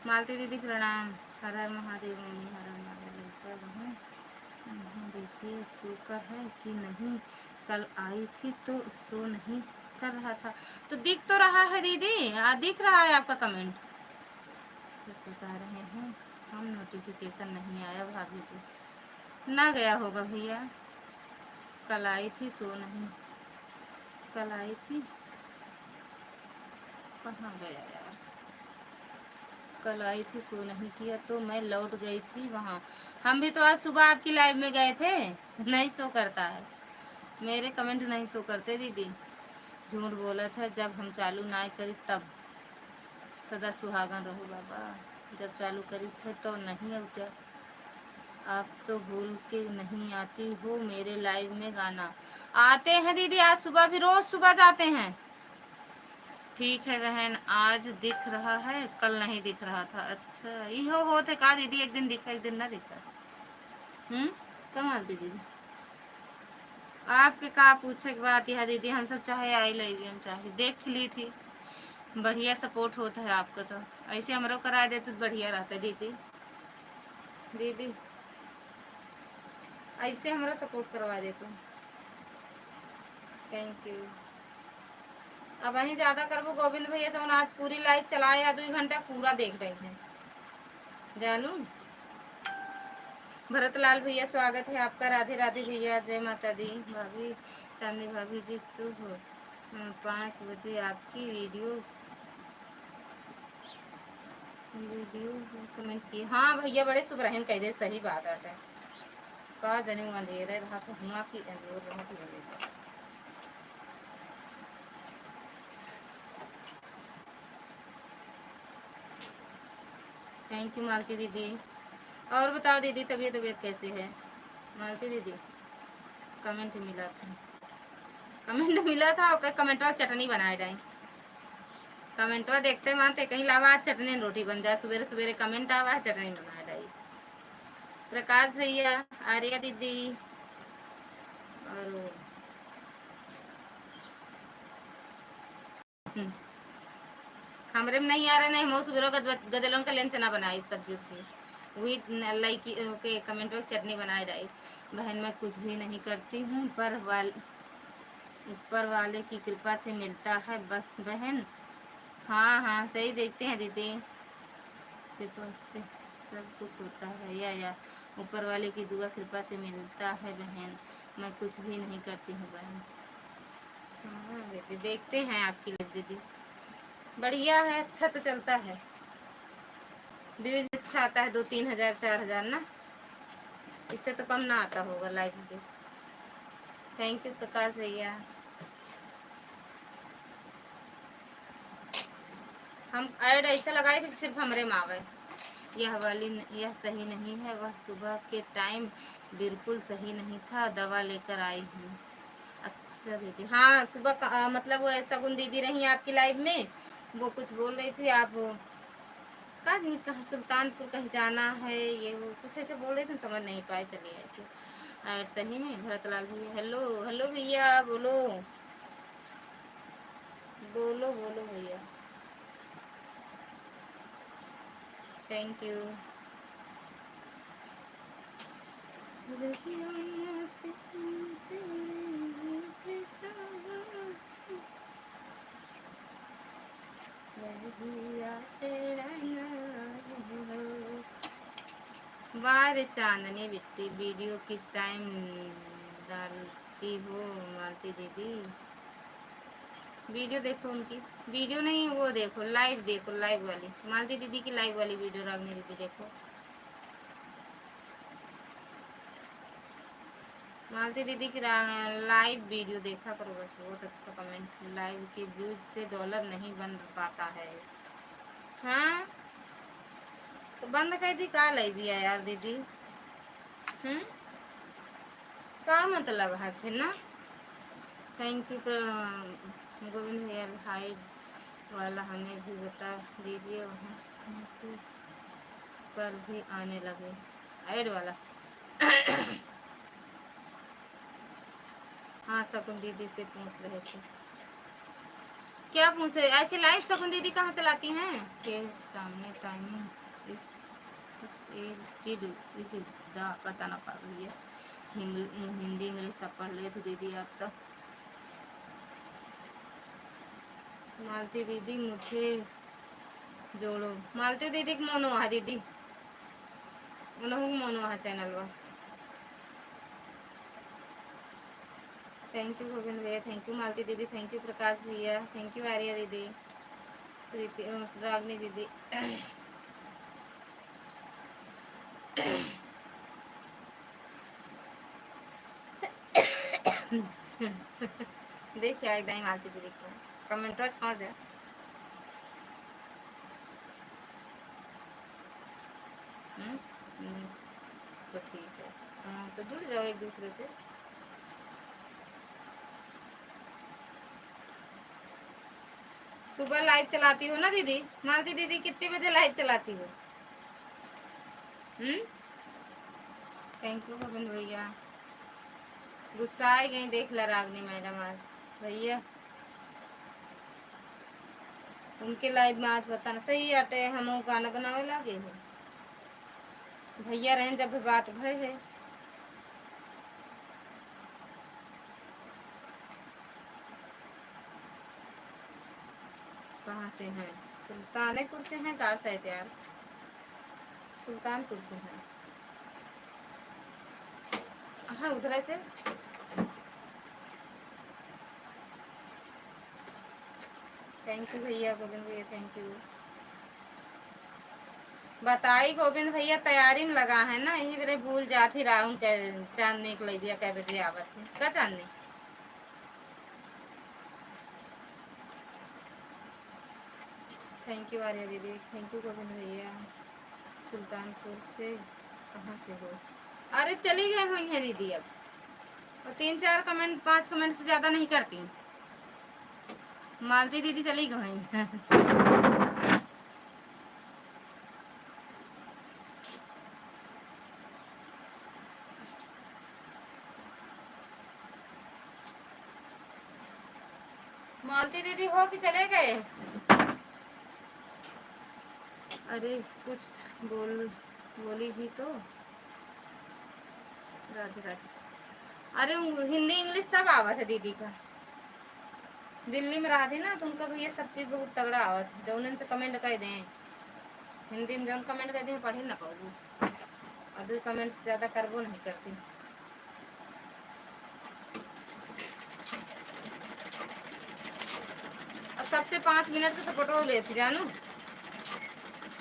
मालती दीदी प्रणाम। हर हर महादेव मम्मी, हर हर महादेव। लड़का बहन देखिए सोकर है कि नहीं, कल आई थी तो सो नहीं कर रहा था। तो दिख तो रहा है दीदी, दिख रहा है आपका कमेंट। सच बता रहे हैं हम, नोटिफिकेशन नहीं आया भाभी जी। ना गया होगा भैया। कल आई थी सो नहीं, कल आई थी, कहाँ गया यार। कल आई थी सो नहीं किया तो मैं लौट गई थी वहाँ। हम भी तो आज सुबह आपकी लाइव में गए थे। नहीं शो करता है, मेरे कमेंट नहीं शो करते दीदी। झूठ बोला था जब हम चालू ना करी तब। सदा सुहागन रहो बाबा। जब चालू करी थे तो नहीं होता। आप तो भूल के नहीं आती हो मेरे लाइव में गाना। आते हैं दीदी, आज सुबह भी रोज सुबह जाते हैं। ठीक है बहन, आज दिख रहा है कल नहीं दिख रहा था। अच्छा इहो होते का दीदी, एक दिन दिखा एक दिन ना दिखा। कमाल दीदी। आपके का पूछे की बात है दीदी, हम सब चाहे आई लाइव हम चाहे देख ली थी। बढ़िया सपोर्ट होता है आपका, तो ऐसे हमरो करा दे तो बढ़िया रहता दीदी। दीदी ऐसे हमारा सपोर्ट करवा दे तुम। Thank U. अब वहीं ज़्यादा करबो गोविंद भैया तो आज पूरी लाइव चलाए है, 2 घंटा पूरा देख रहे हैं जानू। भरतलाल भैया स्वागत है आपका, राधे राधे भैया, जय माता दी। भाभी चांदी भाभी जी शुभ 5 बजे आपकी वीडियो कमेंट की। हाँ भैया बड़े शुभ रहन कह दे, सही बात है। का जने अंधेरे रहा था हुआ कि अंजोर रहा थी। थैंक यू मालती दीदी। और बताओ दीदी, तबीयत तबीयत कैसे है मालती दीदी? कमेंट मिला था, कमेंट मिला था और कमेंटवा चटनी बनाए डाई। कमेंटवा देखते मानते कहीं लावा आज चटनी रोटी बन जाए, सवेरे सवेरे कमेंट आवा चटनी बनाए डाई। प्रकाश भैया, आर्या दीदी और हमरे में नहीं आ रहे, नहीं मऊ सुबह गदलों का लेंस ना बनाई सब्जी उब्जी वही लड़की के कमेंट में चटनी बनाए डाई। बहन मैं कुछ भी नहीं करती हूँ, ऊपर वाले की कृपा से मिलता है बस बहन। हाँ हाँ सही देखते हैं दीदी, कृपा से सब कुछ होता है या ऊपर वाले की दुआ कृपा से मिलता है बहन, मैं कुछ भी नहीं करती हूँ बहन। हाँ दीदी देखते हैं आपकी लाइफ दीदी, बढ़िया है, अच्छा तो चलता है, व्यूज अच्छा आता है, 2-3 हज़ार 4 हज़ार ना, इससे तो कम ना आता होगा live pay. Thank you Prakash भैया। हम ऐड ऐसा लगाए थे कि सिर्फ हमरे में आवे। यह सही नहीं है, वह सुबह के टाइम बिल्कुल सही नहीं था, दवा लेकर आई हूँ। अच्छा दीदी, हाँ सुबह का मतलब वो सगुन दीदी रही आपकी लाइव में, वो कुछ बोल रही थी, आप कहा सुल्तानपुर कहीं जाना है, ये वो कुछ ऐसे बोल रहे थे, समझ नहीं पाए, चलिए ऐड सही में। भरतलाल भैया हेलो हेलो भैया, बोलो बोलो बोलो भैया, थैंक यू। वाह चांदनी बिट्टी, वीडियो किस टाइम डालती हो मालती दीदी? वीडियो देखो उनकी, वीडियो नहीं वो देखो, लाइव देखो, लाइव वाली मालती दीदी की लाइव वाली वीडियो रागनी दीदी देखो। मालती दीदी की लाइव वीडियो देखा करो बस, बहुत अच्छा कमेंट। लाइव के व्यूज से डॉलर नहीं बन पाता है। हाँ तो बंद कर दी का लाइव है यार दीदी, क्या मतलब है फिर ना। थैंक यू गोविंद भैया, हाइड वाला हमें भी बता दीजिए, वहाँ पर भी आने लगे ऐड वाला। हाँ शकुन दीदी से पूछ रहे थे, क्या पूछ रहे ऐसे लाइव? शकुन दीदी कहाँ चलाती हैं के सामने टाइमिंग इस पता ना पा रही है, हिंदी इंग्लिश सब पढ़ ले तो दीदी आप तो। मालती दीदी मुझे जोड़ो, मालती दीदी की मोनो वहा दीदी मोनो वहा चैनल वा। थैंक यू गोविंद भैया, थैंक यू मालती दीदी, थैंक यू प्रकाश भैया, थैंक यू आर्या दीदी, प्रीति रागनी दीदी। देखिए एकदम मालती दीदी को कमेंट छोड़ दे। तो ठीक है, हाँ तो जुड़ जाओ एक दूसरे से। सुबह लाइव चलाती हो ना दीदी? मालती दीदी कितने बजे लाइव चलाती हो? थैंक यू गोविंद भैया। गुस्सा आई गई देख ला रागनी मैडम आज भैया, उनके लाइव में आज बताना सही आटे हम गाना बनावे लागे है भैया रहें जब भी बात भय है। कहाँ से हैं? सुल्तानपुर से हैं, कहाँ से है यार? सुल्तानपुर से हैं, हाँ उधर से। थैंक यू भैया गोविंद भैया, थैंक यू। बताई गोविंद भैया तैयारी में लगा है ना, यही मेरे भूल जाती रहा हूँ चांदनी निकल दिया कै बजे आवत है का चांदनी। थैंक यू आर्या दीदी, थैंक यू गोविंद भैया। सुल्तानपुर से कहाँ से हो? अरे चली गए होंगे दीदी अब, और 3-4 कमेंट 5 कमेंट से ज़्यादा नहीं करती। मालती दीदी चली गई हैं। मालती दीदी हो कि चले गए? अरे कुछ बोली भी तो। राधे राधे। अरे हिंदी इंग्लिश सब आवत है दीदी का। दिल्ली में रहा थे ना, तो उनका भैया सब चीज़ बहुत तगड़ा आवत है। जो उनसे कमेंट कर दें हिंदी में, जो कमेंट कर दें पढ़े ना पाऊँ, और 2 कमेंट से ज़्यादा करबो नहीं करती। और सबसे 5 मिनट का फोटो लेती जानू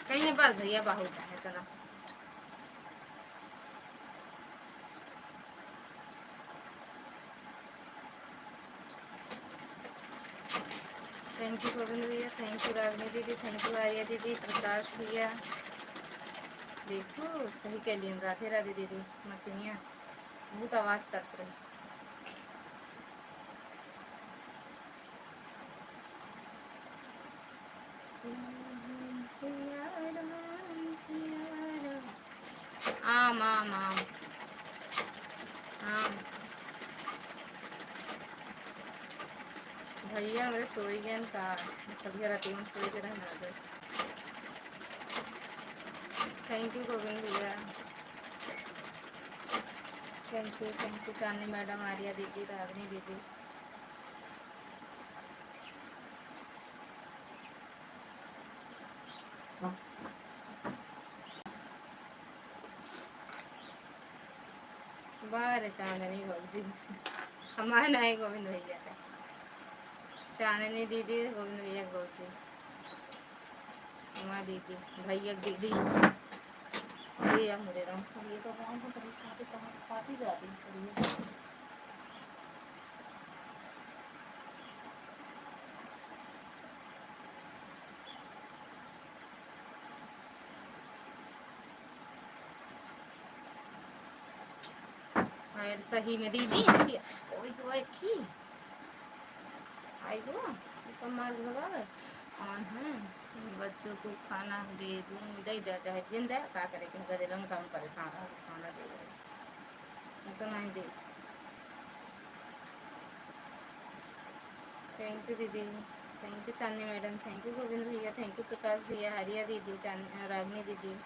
कहीं बस भैया बहुत है तना। थैंक यू गोविंद भैया, थैंक यू रागनी दीदी, थैंक यू आर्या दीदी, प्रकाश भैया। देखो सही कह लिए, राधे राधे दीदी। मसीनिया बहुत आवाज़ करते रहे। आम आम आम आम। भैया मेरे सोई गए का कभी राती में सोई के रहना जो। थैंक यू गोविंद भैया, थैंक यू चांदनी मैडम, आर्या दीदी, रागनी दीदी। बारे चांदनी भौजी हमारे नहीं गोविंद भैया का। चांदनी दीदी, गोविंद भैया भौजी, हमारा दीदी, भैया दीदी। ये मेरे रंग से ये तो गाँव को तरीके काटी जाती है। और सही में दीदी ओए तो की आई गो कमाल लगा ऑन है। बच्चों को खाना दे दूँ, दे जाता है जिंदा क्या करे कि गधे काम परेशान हो, खाना दे रहे मैं तो नहीं दे। थैंक यू दीदी, थैंक यू चांदनी मैडम, थैंक यू गोविंद भैया, थैंक यू प्रकाश भैया, हरिया दीदी, रागनी दीदी।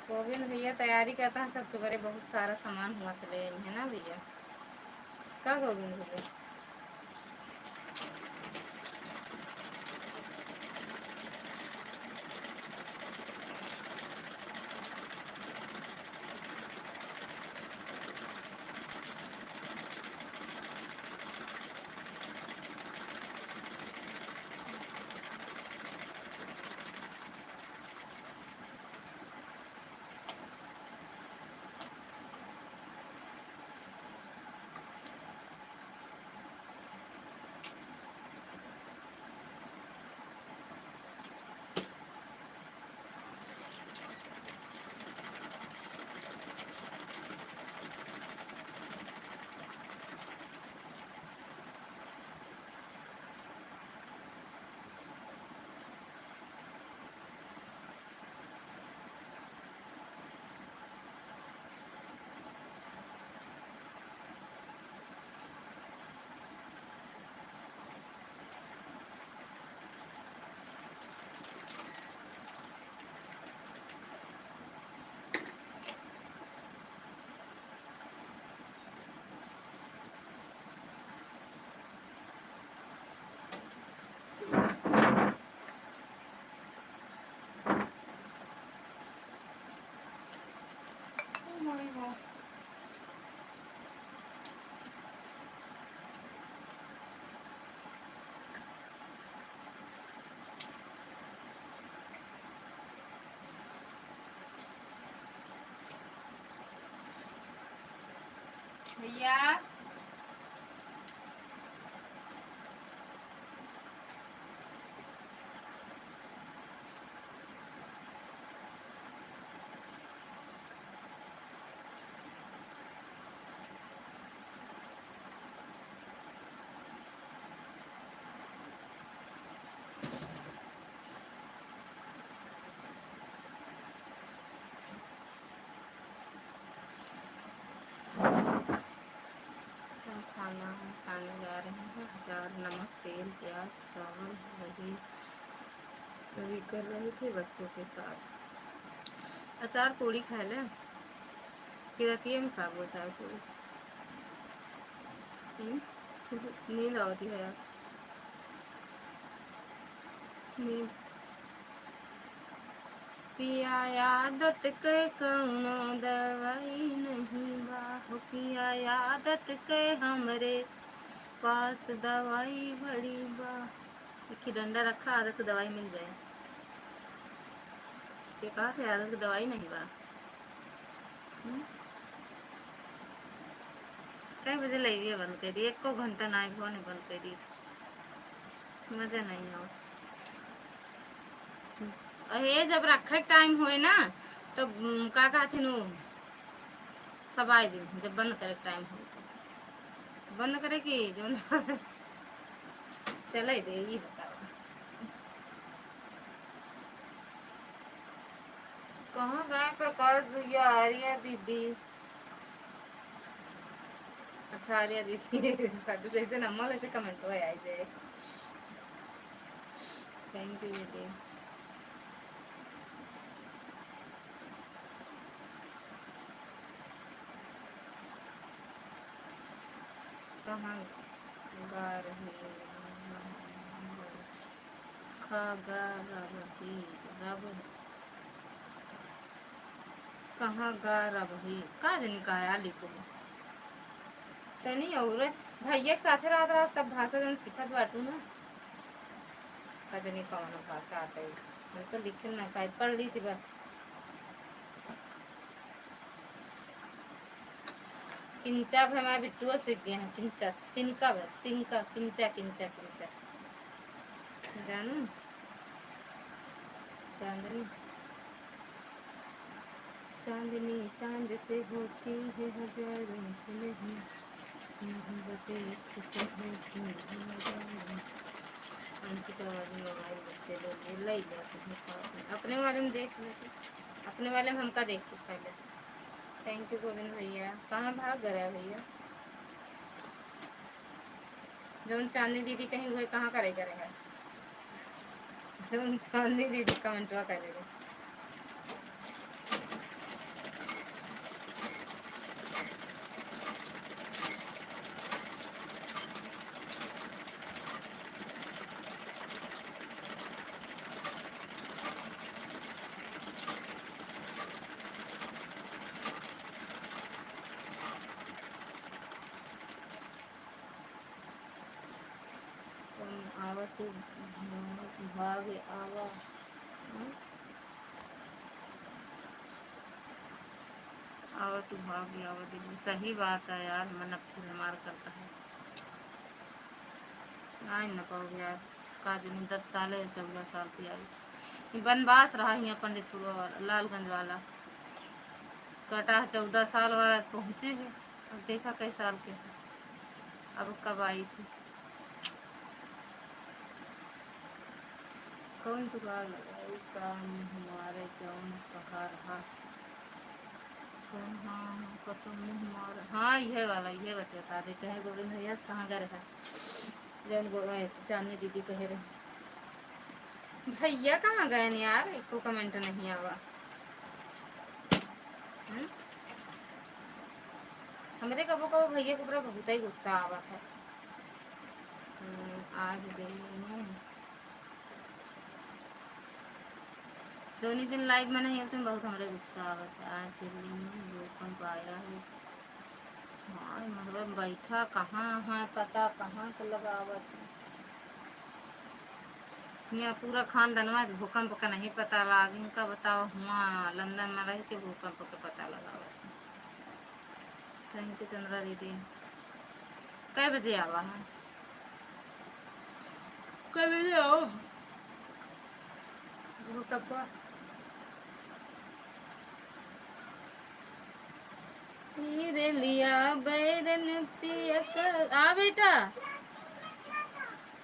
गोविंद भैया तैयारी करता है सबके बारे, बहुत सारा सामान हुआ से ले है ना भैया। क्या गोविंद भैया? भैया हम खाने जा रहे हैं। अचार, नमक, तेल, प्याज, चावल वही सभी कर रहे थे बच्चों के साथ। अचार पूड़ी खा ले कि रहती है में खा वो अचार पूड़ी। नींद आती है यार, नींद। पिया आदत के कौनो दवाई नहीं बा हो, पिया आदत के हमरे पास दवाई बड़ी बा। एक ही डंडा रखा, आदत की दवाई मिल जाए। ये कहा थे आदत की दवाई नहीं बा। कई बजे लाइए बंद कर दी, 1 घंटा ना फोन बंद कर दी थी। मजा नहीं आवत। अहे जब रखे टाइम होए ना तो का कहते नु सब आए जी, जब बंद करे टाइम हो तो बंद करे कि जो चले दे ये बताओ। कहाँ गए प्रकाश भैया? आ रही है दीदी। अच्छा आ रही है दीदी। फट जैसे नमल ऐसे कमेंट हुआ है जे। थैंक यू दीदी। कहाँ गा रही खा गा रही रब कहाँ गा रही का जनी कहा लिखो तनी और भैया के साथे रात रात सब भाषा जन सिखत बाटू ना। का जनी कौन भाषा आटे मैं तो लिखे ना पाई, पढ़ ली थी बस। किंचा भी हमारे बिट्टुआ सीख गए हैं। किंचा तिनका भी तिनका किंचा किंचा किंचा जानू। चांदनी चांदनी चांद से होती है हजारों से नहीं, मोहब्बतें एक से होती है हजारों। अंशी का वाले मोबाइल बच्चे लोग ये ले जाते हैं, अपने वाले में देख लेते, अपने वाले में हमका देख के पहले। थैंक यू गोविंद भैया। कहाँ भाग गया भैया? जो चांदनी दीदी कहीं हुए कहाँ करे है? जो चांदनी दीदी कमेंटवा करेगा। आवा तू भाग आवा। आवा तू भाग आवा दीदी। सही बात है यार, मन फिर हमार करता है आ न पाओगे यार। काज नहीं 10 साल है 14 साल की आई बनवास रहा यहाँ पंडितपुर वाला लालगंज वाला कटा 14 साल वाला पहुँचे है। अब देखा कई साल के है, अब कब आई थी। कौन दुकान लगाई काम हमारे जौन कहा रहा कौन। हाँ कतो मुँह मार। हाँ यह वाला यह बता देते हैं गोविंद भैया कहाँ गए है जैन चांदनी दीदी कह रहे भैया कहाँ गए यार? एको कमेंट नहीं आवा। हमारे कबो कबो भैया के ऊपर बहुत ही गुस्सा आवत है। आज दिल्ली में दोनों दिन लाइव में नहीं होते बहुत हमारे गुस्सा आवत है। आज दिल्ली में भूकंप आया है। हाँ मतलब बैठा कहाँ है पता कहाँ को लगा आवत है। यहाँ पूरा खानदानवा भूकंप का नहीं पता लगा। इनका बताओ हुआ लंदन में रह के भूकंप का पता लगा। थैंक यू चंद्रा दीदी। कै बजे आवा है? कै बजे आओ? वो कब हीरे लिया बैरन पिया कर। आ बेटा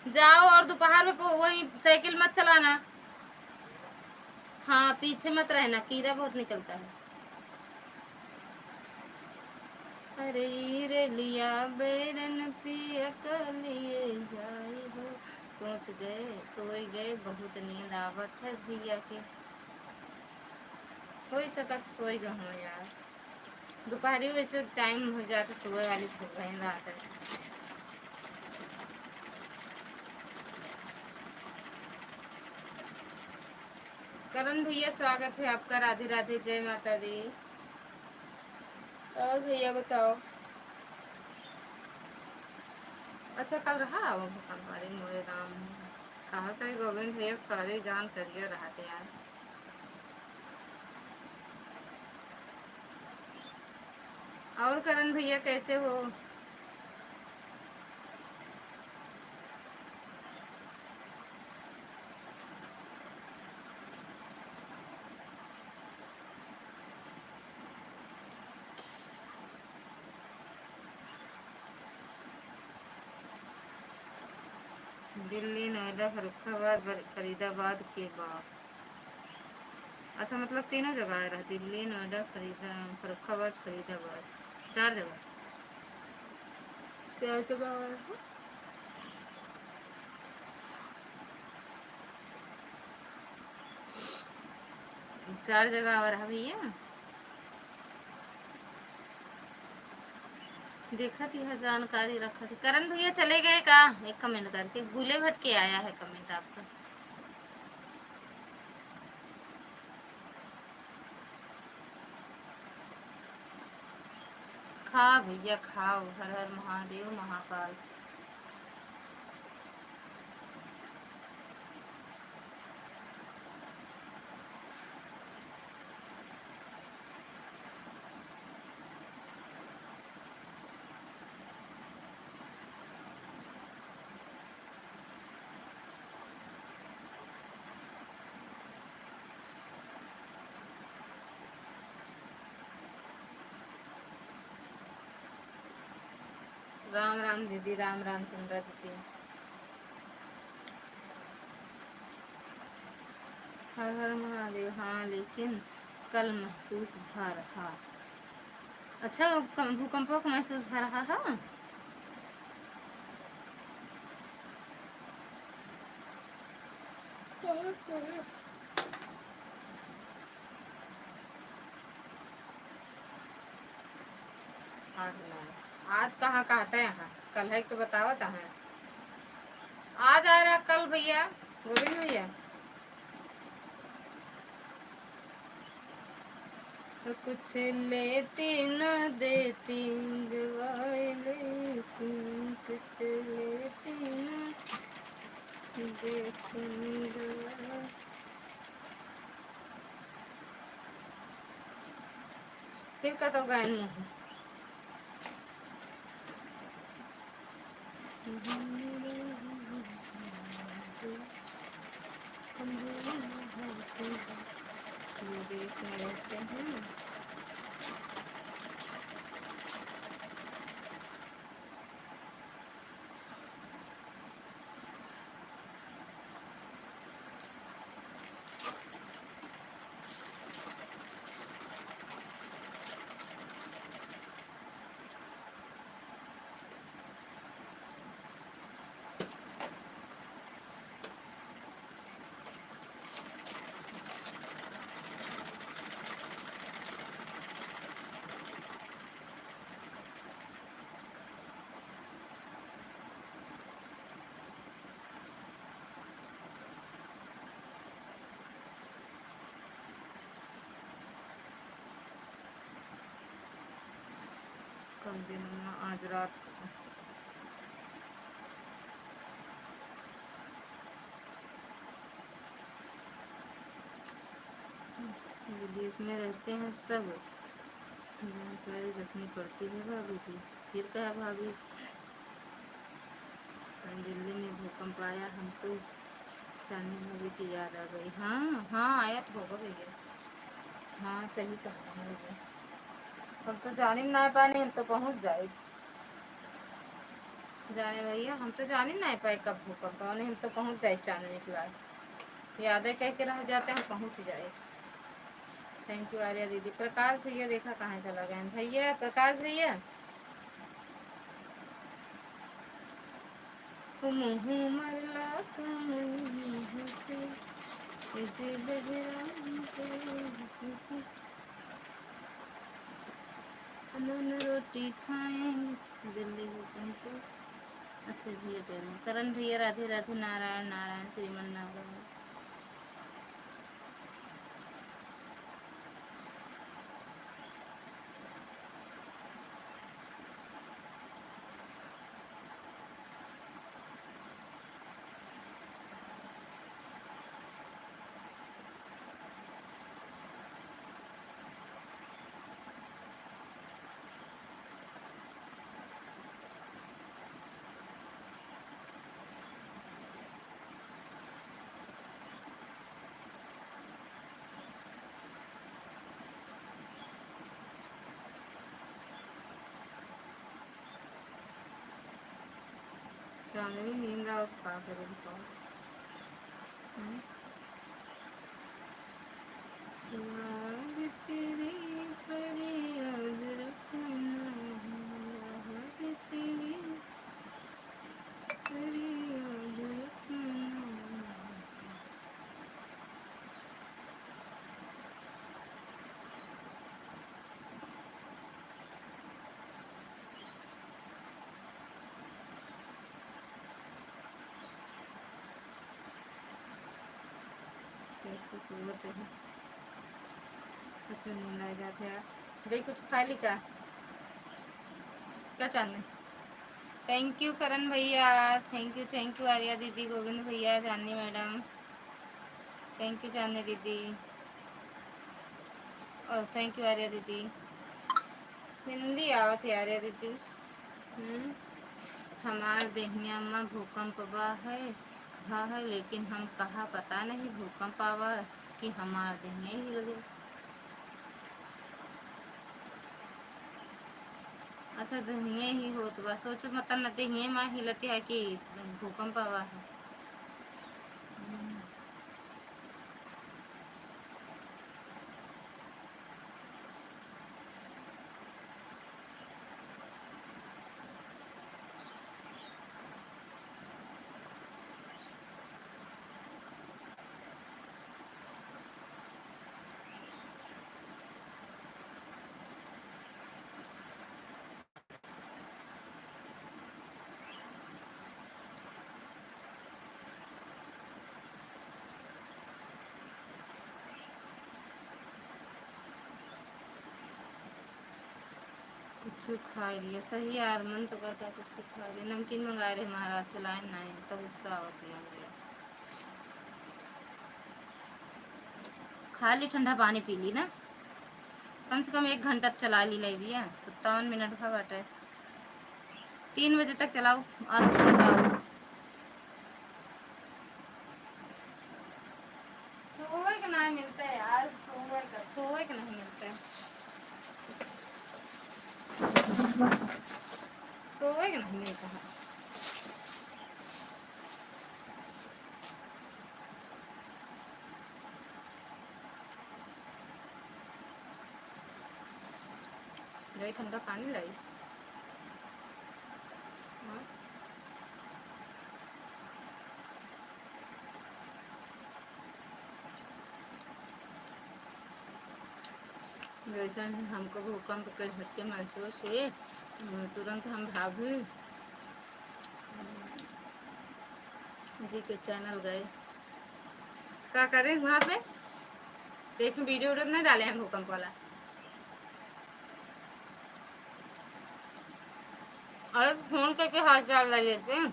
जाओ, और दोपहर में वही साइकिल मत चलाना। हाँ पीछे मत रहना, कीड़ा बहुत निकलता है। अरे हीरे लिया बैरन पिया कर लिए जाई हो, सोच गए सोई गए बहुत नींद आवत है भैया के। हो सकत सोई गए हो यार, दोपहरी वैसे टाइम हो जाता, सुबह वाली बहन रात है। करण भैया स्वागत है आपका, राधे राधे, जय माता दी। और भैया बताओ। अच्छा कल रहा वो भूकंपारी मोरे राम, कहा था गोविंद भैया सारी जान करिए रहा थे यार। और करण भैया कैसे हो? दिल्ली, नोएडा, फरुखाबाद, फरीदाबाद के बाद। अच्छा मतलब तीनों जगह रहा, दिल्ली, नोएडा, फरुखाबाद, फरीदाबाद, 4 जगह। 4 जगह रहा। 4 जगह रहा भैया। देखा थी है जानकारी रखा थी। करण भैया चले गए का? एक कमेंट करके भूले भटके आया है कमेंट आपका। खा भैया खाओ, हर हर महादेव महाकाल। राम राम दीदी, राम राम चंद्रा दीदी। हर हर महादेव। हाँ लेकिन कल महसूस भा रहा। अच्छा भूकंपों को महसूस भा रहा है। आज नहीं, आज कहाँ कहता है यहाँ, कल है तो बताओ है। आज आ रहा कल भैया, गोविंद भैया। तो कुछ लेती न देती गवाए लेती, कुछ लेती न देती गवाए। फिर का तो गायन मुँह देश में रहते हैं। कल दिन में आज रात को विदेश में रहते हैं सब। जानकारी रखनी पड़ती है भाभी जी। फिर कहा भाभी, दिल्ली में भूकंप आया, हमको चांदनी भाभी की याद आ गई। हाँ हाँ, आया तो होगा भैया। हाँ सही कहा है भैया। हम तो जान ही ना पाए, हम तो पहुँच जाए जाने भैया, हम तो जान ही ना पाए कब भूकंप आने, हम तो पहुँच जाए चांदनी के लाए। यादें कह के रह जाते हैं, पहुँच जाए। थैंक यू आर्या दीदी। प्रकाश भैया देखा कहाँ चला गए भैया, प्रकाश भैया। मरला रोटी खाएंगे दिल्ली भूकंप। अच्छा भैया कह रहे हैं करण भैया, राधे राधे, नारायण नारायण, श्रीमन नारायण। चांदनी नींद आओ, क्या करें बताओ। याद तेरी फरियाद रखना, याद तेरी फरियाद रखना। कैसी सूरत है, सच में नींद आ जाते यार। भाई कुछ खा ली क्या चांदनी। थैंक यू करण भैया, थैंक यू आर्या दीदी, गोविंद भैया, चांदनी मैडम, थैंक यू चांदनी दीदी, और थैंक यू आर्या दीदी। हिंदी आवत है आर्या दीदी। हमार देहिया में भूकंप बा है, हा है, लेकिन हम कहा पता नहीं भूकंप आवा कि हमार देहिया हिल गए। अच्छा देहिया ही होत बा, सोचो मतलब न देहिया माँ हिलती है कि भूकंप आवा है। कुछ खा लिया सही यार, मन तो करता कुछ खा लिया। नमकीन मंगा रहे महाराज से, लाइन ना तो गुस्सा होती है मुझे। खा ली, ठंडा पानी पी ली ना, कम से कम 1 घंटा चला ली लाई भैया, 57 मिनट का बाटे। 3 बजे तक चलाओ, आज चलाओ। सोए का नहीं मिलता है यार, सोए का नहीं मिलता है, सोए का नहीं मिलता है। गई ठंडा पानी लाई। हाँ? जैसे हमको भूकंप के झटके महसूस हुए, तुरंत हम भाभी जी के चैनल गए। क्या करें वहाँ पे, देखें वीडियो नहीं डाले हैं भूकंप वाला। अरे फोन करके हाथ चाल ले लेते हैं।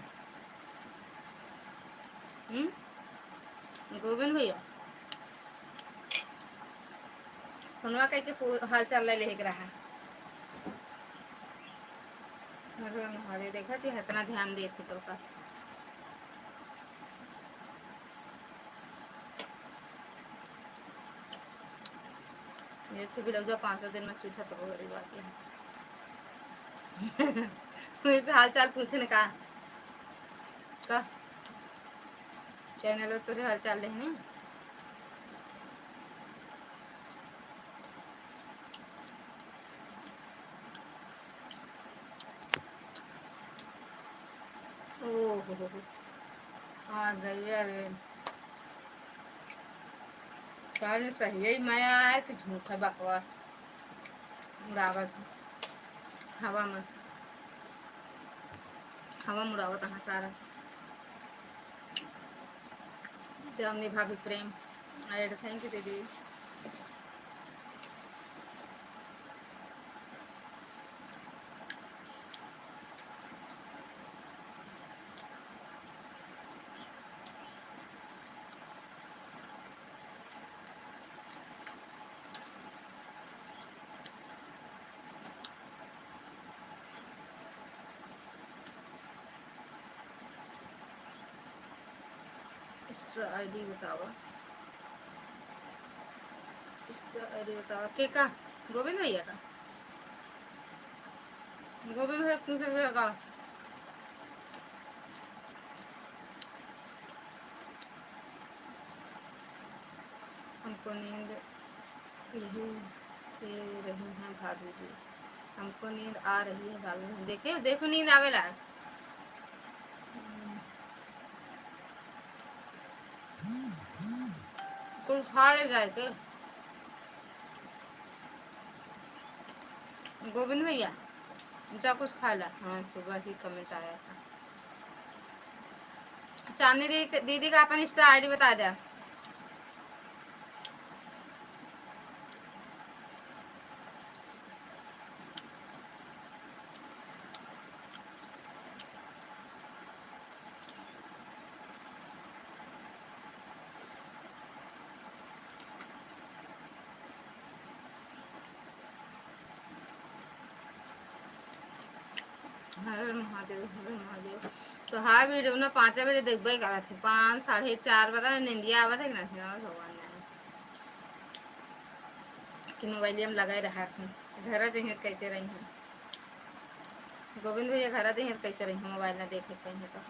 गोविंद भैया फोनवा करके हाल चाल ले रहा है। अरे महादेव, देखा थी इतना ध्यान देते तो का। ये तो भी लग जाओ 500 दिन में सूठा तो बड़ी बात है। मुझे पे हाल चाल पूछने का चैनल तो हाल चाल लेने। ओहो, हाँ भैया कारण सही है, मैं यार कि झूठा बकवास उड़ावत हवा में, हवा में उड़ावत हाँ सारा। जामनी भाभी प्रेम एड, थैंक यू दीदी। एक्स्ट्रा आईडी बतावा, एक्स्ट्रा आईडी बतावा के का गोविंद भैया का, गोविंद भैया पूछ का। हमको नींद यही ये रही है भाभी जी, हमको नींद आ रही है भाभी जी। देखे देखो नींद आवेला। कुल खा ले जाए के गोविंद भैया, जा कुछ खा ला। हाँ सुबह ही कमेंट आया था। चांदनी दीदी का अपन इंस्टा आईडी बता दे। हरे महादेव, हरे महादेव। तो हाँ वीडियो ना 5 बजे देखबे करा थे, 5 साढ़े 4 पता नहीं निंदिया आवा थे ना भगवान कि मोबाइल में लगाए रहा थे। घर जही कैसे रही हैं गोविंद भैया, घर जही कैसे रही हैं मोबाइल ना देखे कहीं तो।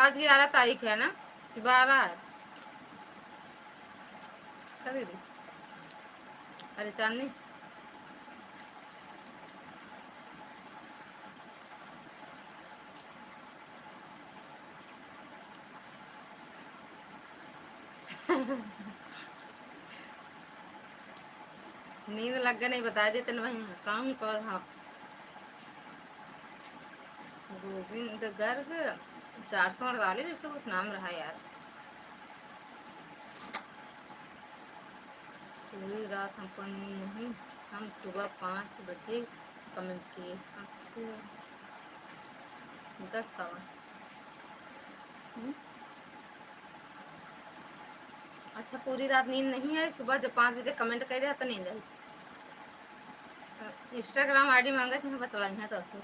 आज 11 तारीख है ना, 12 है। दीदी अरे चांदनी नींद लग गई नहीं बता देते न वही काम कर। हाँ गोविंद गर्ग 448 जैसे कुछ नाम रहा यार। पूरी रात हमको नींद नहीं, हम सुबह 5 बजे कमेंट किए। अच्छा 10 का अच्छा पूरी रात नींद नहीं आई, सुबह जब 5 बजे कमेंट कर दिया तो नींद आई। इंस्टाग्राम आईडी मांगे थे बतला है तो उसे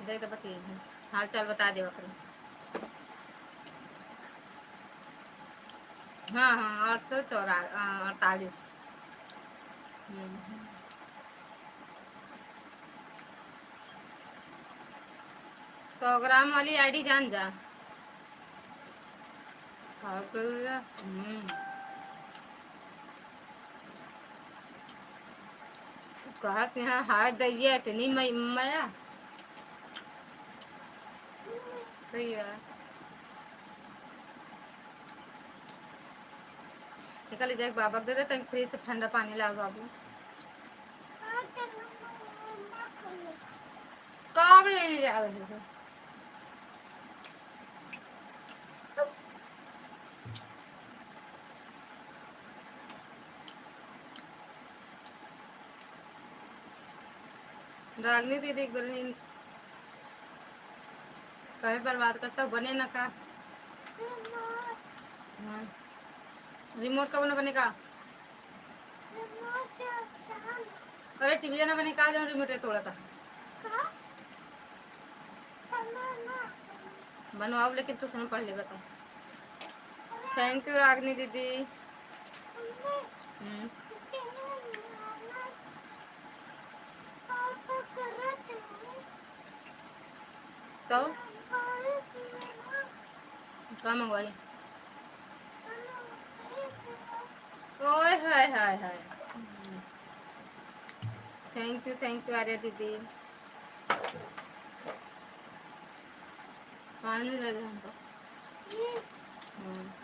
दे तो बता हाल चाल बता दे बकरी। हाँ हाँ 848। 100 ग्राम वाली आईडी जान जा। कहा कि हाँ हाथ दैया इतनी माया सही है। निकल जाए बाबा दे दे फ्रिज से ठंडा पानी लाओ बाबू। कब ले जा रहे थे रागनी दीदी एक बार कहे बर्बाद करता बने ना का। हाँ। रिमोट कब ना बनेगा। अरे टीवी ना बने कहा जाऊँ रिमोट तोड़ा था बनवाओ लेकिन तू सुन पढ़ ले बता। थैंक यू रागनी दीदी। तो क्या मंगवाई? ओए हाय हाय हाय। थैंक यू आर्या दीदी। पानी ले दे हमको।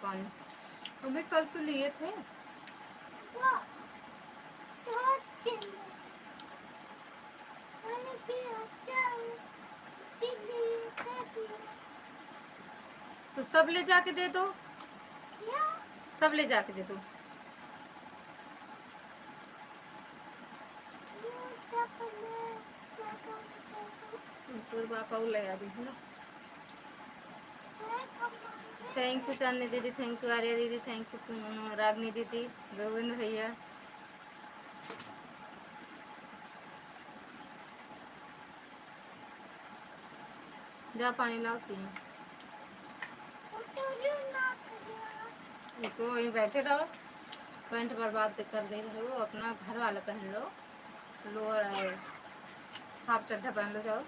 पानी हमें कल तो लिए थे। तो सब ले जाके दे दो। सब ले जाके दे दो। तोर बापा ले आ दी है ना। थैंक यू चांदनी दीदी, थैंक यू आर्या दीदी, थैंक यू रागनी दीदी, गोविंद भैया। जा पानी लाओ पिए। तो वहीं बैठे रहो, पैंट बर्बाद कर दे रहे हो। अपना घर वाला पहन लो, लोअर है हाफ चड्ढा पहन लो जाओ।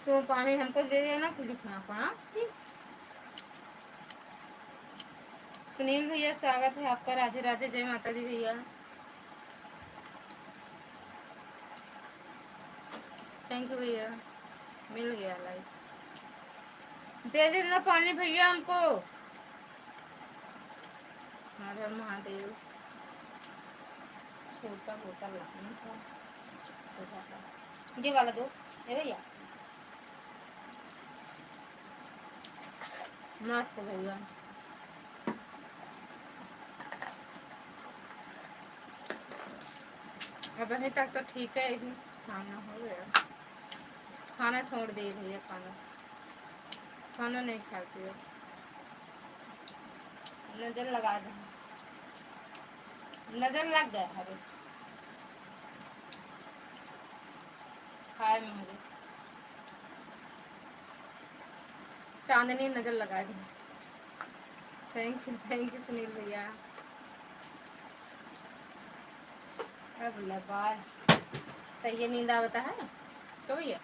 तो पानी हमको दे देना, खुद लिखना पड़ा। सुनील भैया स्वागत है आपका, राधे राधे, जय माता दी भैया। थैंक यू भैया, मिल गया लाइक। दे देना पानी भैया हमको। हर हर महादेव। छोटा बोतल लाना था, ये वाला दो ये भैया। मस्त भैया। अब अभी तक तो ठीक है ही, खाना हो गया। खाना छोड़ दिए भैया, खाना नहीं खाती है। नजर लगा दे, नजर लग गया है खाए में मुझे। चांदनी नजर लगा दी। थैंक यू सुनील भैया। अरे बार सही है, नींद आवता है तो भैया।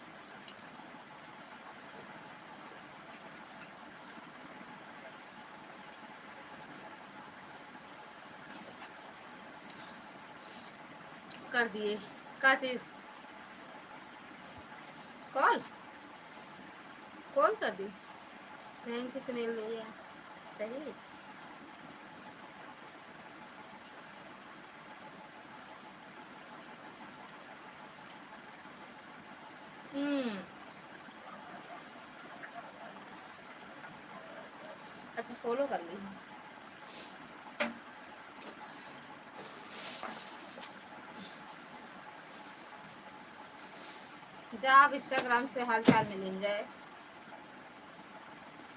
कर दिए का चीज, कॉल कॉल कर दी। थैंक यू सुनील भैया। सही अच्छा फॉलो कर ली। जा आप इंस्टाग्राम से हाल चाल मिल जाए।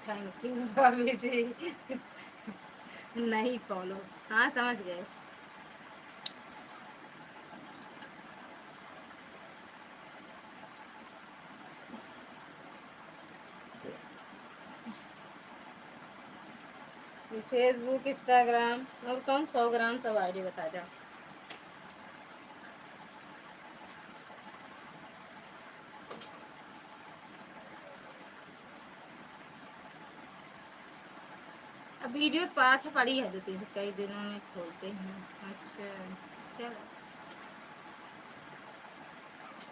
थैंक यू अभी जी। नहीं फॉलो, हाँ समझ गए। फेसबुक इंस्टाग्राम और कौन 100 ग्राम सब आईडी बता दो। अब वीडियो अच्छा पड़ी है, 2-3 कई दिनों में खोलते हैं। अच्छा चलो,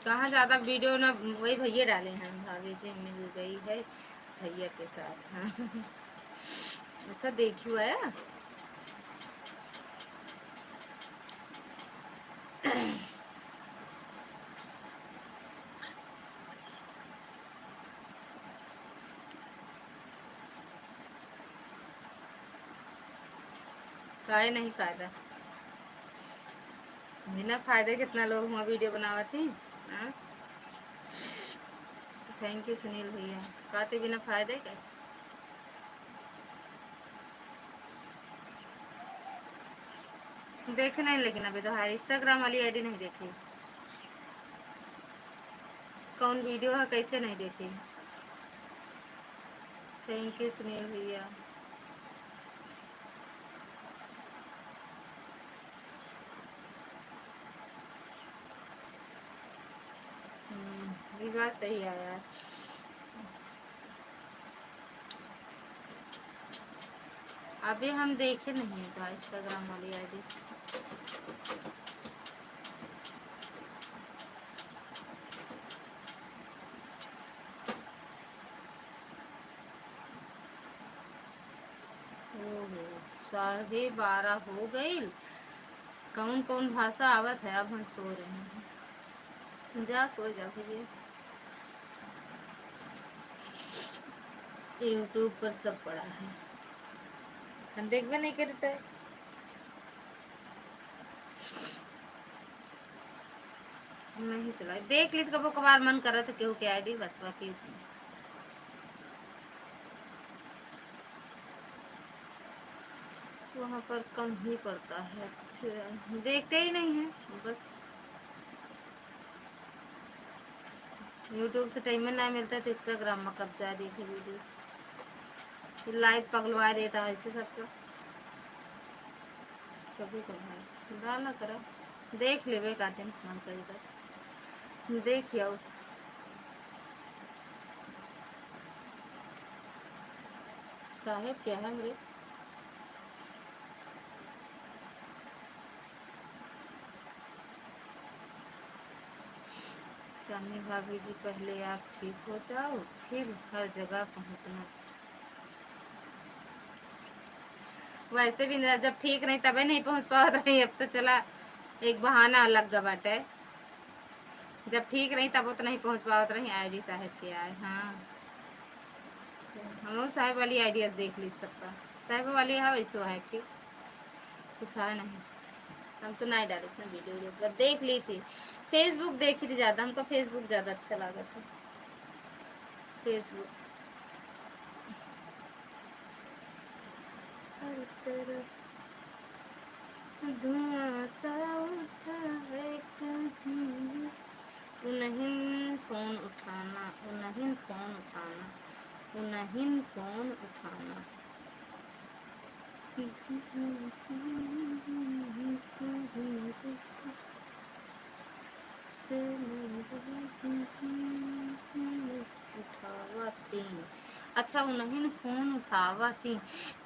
कहाँ ज़्यादा वीडियो ना, वही भैया डाले हैं। भाभी जी मिल गई है भैया के साथ, हाँ। अच्छा देखियो है। काहे नहीं फायदा, बिना फायदे कितना लोग वहाँ वीडियो बनावत हैं। हाँ? थैंक यू सुनील भैया। खाते बिना फायदे का। देखे नहीं, लेकिन अभी तो हर इंस्टाग्राम वाली आईडी नहीं देखी। कौन वीडियो है, कैसे नहीं देखी। थैंक यू सुनील भैया। ये बात सही है यार। अभी हम देखे नहीं है तो इंस्टाग्राम वाली आईडी। ओहो, 12:30 हो गई। कौन कौन भाषा आवत है। अब हम सो रहे हैं। जा सो जा भैया। यूट्यूब पर सब पड़ा है, हम देखबे नहीं करते। नहीं चला, देख ली तो कबो कबार मन कर रहा था केहू के आईडी, बस बाकी वहाँ पर कम ही पड़ता है। अच्छा, देखते ही नहीं है बस। यूट्यूब से टाइम में ना मिलता है तो इंस्टाग्राम में कब जा देखे वीडियो। फिर लाइव पगलवा देता है ऐसे सबका। कभी कभार डाला करा, देख लेवे का दिन मन करेगा देख आओ। साहेब क्या है मेरे। चांदनी भाभी जी, पहले आप ठीक हो जाओ फिर हर जगह पहुंचना। वैसे भी जब ठीक नहीं तबे नहीं पहुंच पाओ रही। अब तो चला एक बहाना अलग बाटे। जब ठीक नहीं तब तो नहीं पहुंच पाओ रही। आईडी साहेब के आए। हाँ, हम साहेब वाली आइडियाज देख ली सबका। साहेब वाली है वैसो है ठीक, कुछ है नहीं। हम तो नहीं डाले इतना वीडियो, पर देख ली थी। फेसबुक देखी थी ज़्यादा, हमको फेसबुक ज़्यादा अच्छा लगा था। फेसबुक हर तरफ धुआं सा उठा है कहीं जिस। नहीं फ़ोन उठाना, नहीं फ़ोन उठाना, नहीं फ़ोन उठाना। उठावा थी। अच्छा, उन्हीं फोन उठावा थी।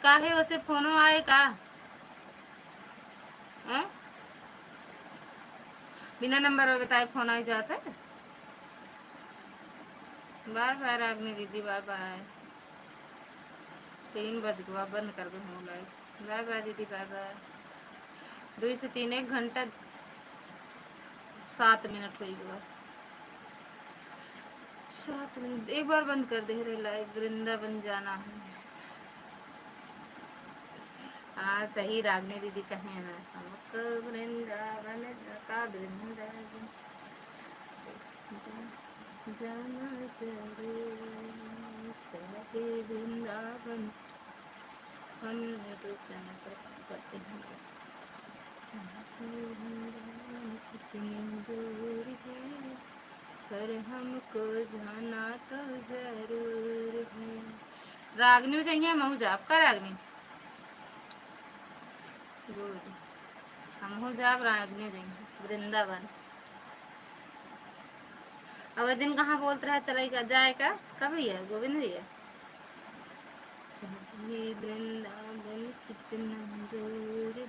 काहे उसे फोनो आए का। आ? बिना नंबर बताए फोन आई जाता है। बाय बाय रागनी दीदी, बाय बाय। 3 बज गया, बंद कर दो मोबाइल। बाय बाय दीदी, बाय बाय। 2 से 3 1 घंटा 7 मिनट हो गया। 7 मिनट एक बार बंद कर दे रहे। लाइव वृंदावन जाना है। हाँ सही, रागनी दीदी कहे हैं हमको वृंदावन का वृंदावन जाना जरूर चाहे वृंदावन। हम यूट्यूब चैनल पर करते हैं बस। चाहे वृंदावन कितनी दूर है, पर हमको जाना तो जरूर है। रागनी चाहिए मऊजा आपका रागनी। गुड, हम हो जाब रागनी जाएंगे वृंदावन। अब दिन कहाँ बोलते रहा चलेगा जाएगा कब ही है गोविंद भैया। चाहे वृंदावन कितना दूर है,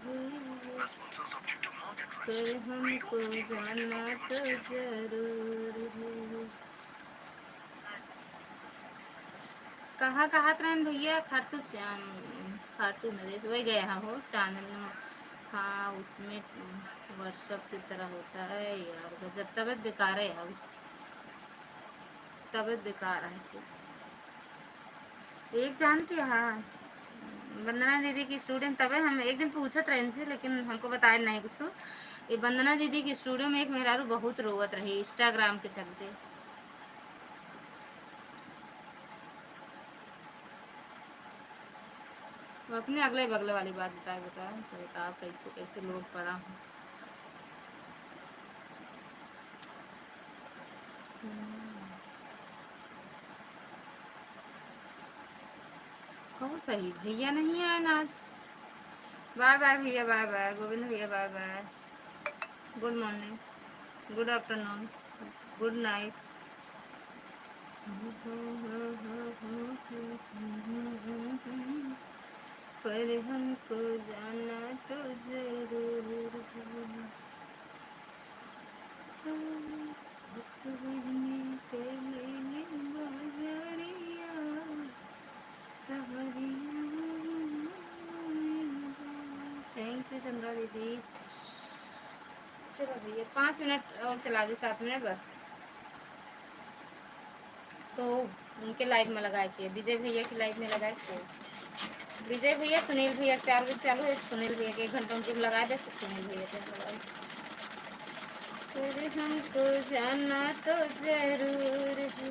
पर हमको जाना तो जरूर है। कहाँ कहाँ रहन भैया। खाटू श्याम, खाटू नरेश वही गए हाँ हो चांदनो। हाँ उसमें वर्कशॉप की तरह होता है यार। गजब तबीयत बेकार है यार, तबीयत बेकार है। एक जानती है हाँ, वंदना दीदी की स्टूडेंट। तबे हम एक दिन पूछत रहे इनसे, लेकिन हमको बताया नहीं कुछ। ये वंदना दीदी की स्टूडियो में एक मेहरारू बहुत रोवत रही इंस्टाग्राम के चलते। अपने अगले बगले वाली बात बता तो बता कैसे कैसे लोग पड़ा हूँ। कहो सही भैया नहीं आए ना आज। बाय बाय भैया, बाय बाय गोविंद भैया, bye bye, good morning, good afternoon, good night. पर हमको जाना तो जरूर है, साथ रहने चले बाजारिया सहरिया। थैंक यू चंद्रा दीदी। चलो भैया 5 मिनट और चला दी, 7 मिनट बस। सो उनके लाइव में लगाए थे, विजय भैया की लाइव में लगाए थे। विजय भैया, सुनील भैया 4 बजे चालू है, सुनील भैया के 1 घंटा उनके लगा दे, तो सुनील भैया के लगाए। फिर हमको जाना तो जरूर है,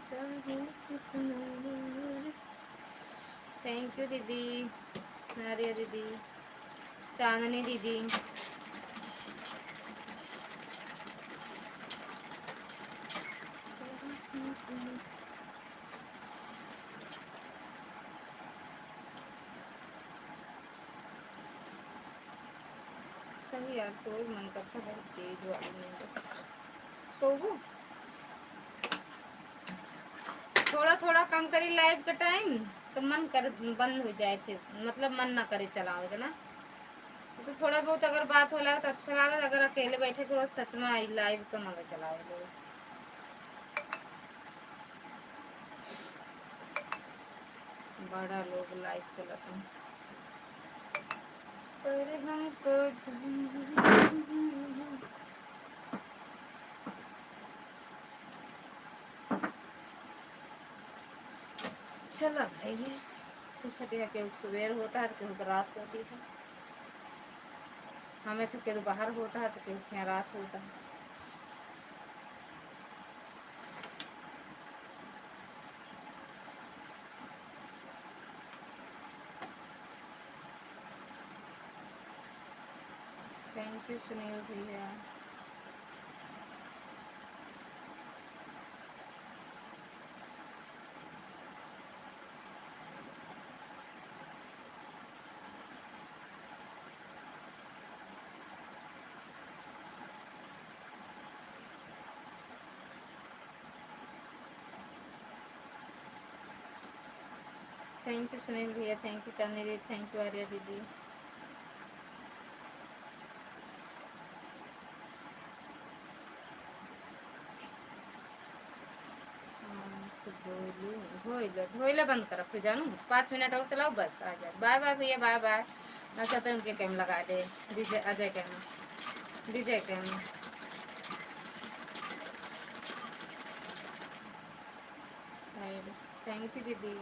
चाहे कितना दूर। थैंक यू दीदी, नारिया दीदी, चांदनी दीदी। सही यार, सो मन करता है तेज वाली नींद। सोबू थोड़ा थोड़ा कम करी लाइव का टाइम, तो मन कर बंद हो जाए, फिर मतलब मन ना करे चलाओगे ना। तो थोड़ा बहुत अगर बात हो लगा तो अच्छा लगा, अगर अकेले बैठे करो सच में आई लाइव कम अगर चलाओ लोग। बड़ा लोग लाइव चलाते हैं, पर हमको चला भाई। केहू सवेर होता है तो केहू का रात होती है, हमें सब केहू बाहर होता है तो केहू के यहाँ रात होता है। थैंक यू सुनील भैया। थैंक यू सुनील भैया, थैंक यू चांदनी दीदी, थैंक यू आर्या दीदी। धोइला बंद करो फिर जानू, 5 मिनट और चलाओ बस आ जाए। बाय बाय भैया, बाय बाय। ऐसा तो उनके कैम लगा दे, विजय अजय कैम, विजय कैम। थैंक यू दीदी।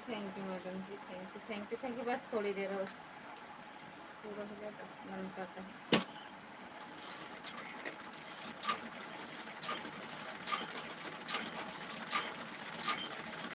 Thank you madam ji, thank you thank you thank you. बस थोड़ी देर और पूरा हो जाए, बस मन करता है।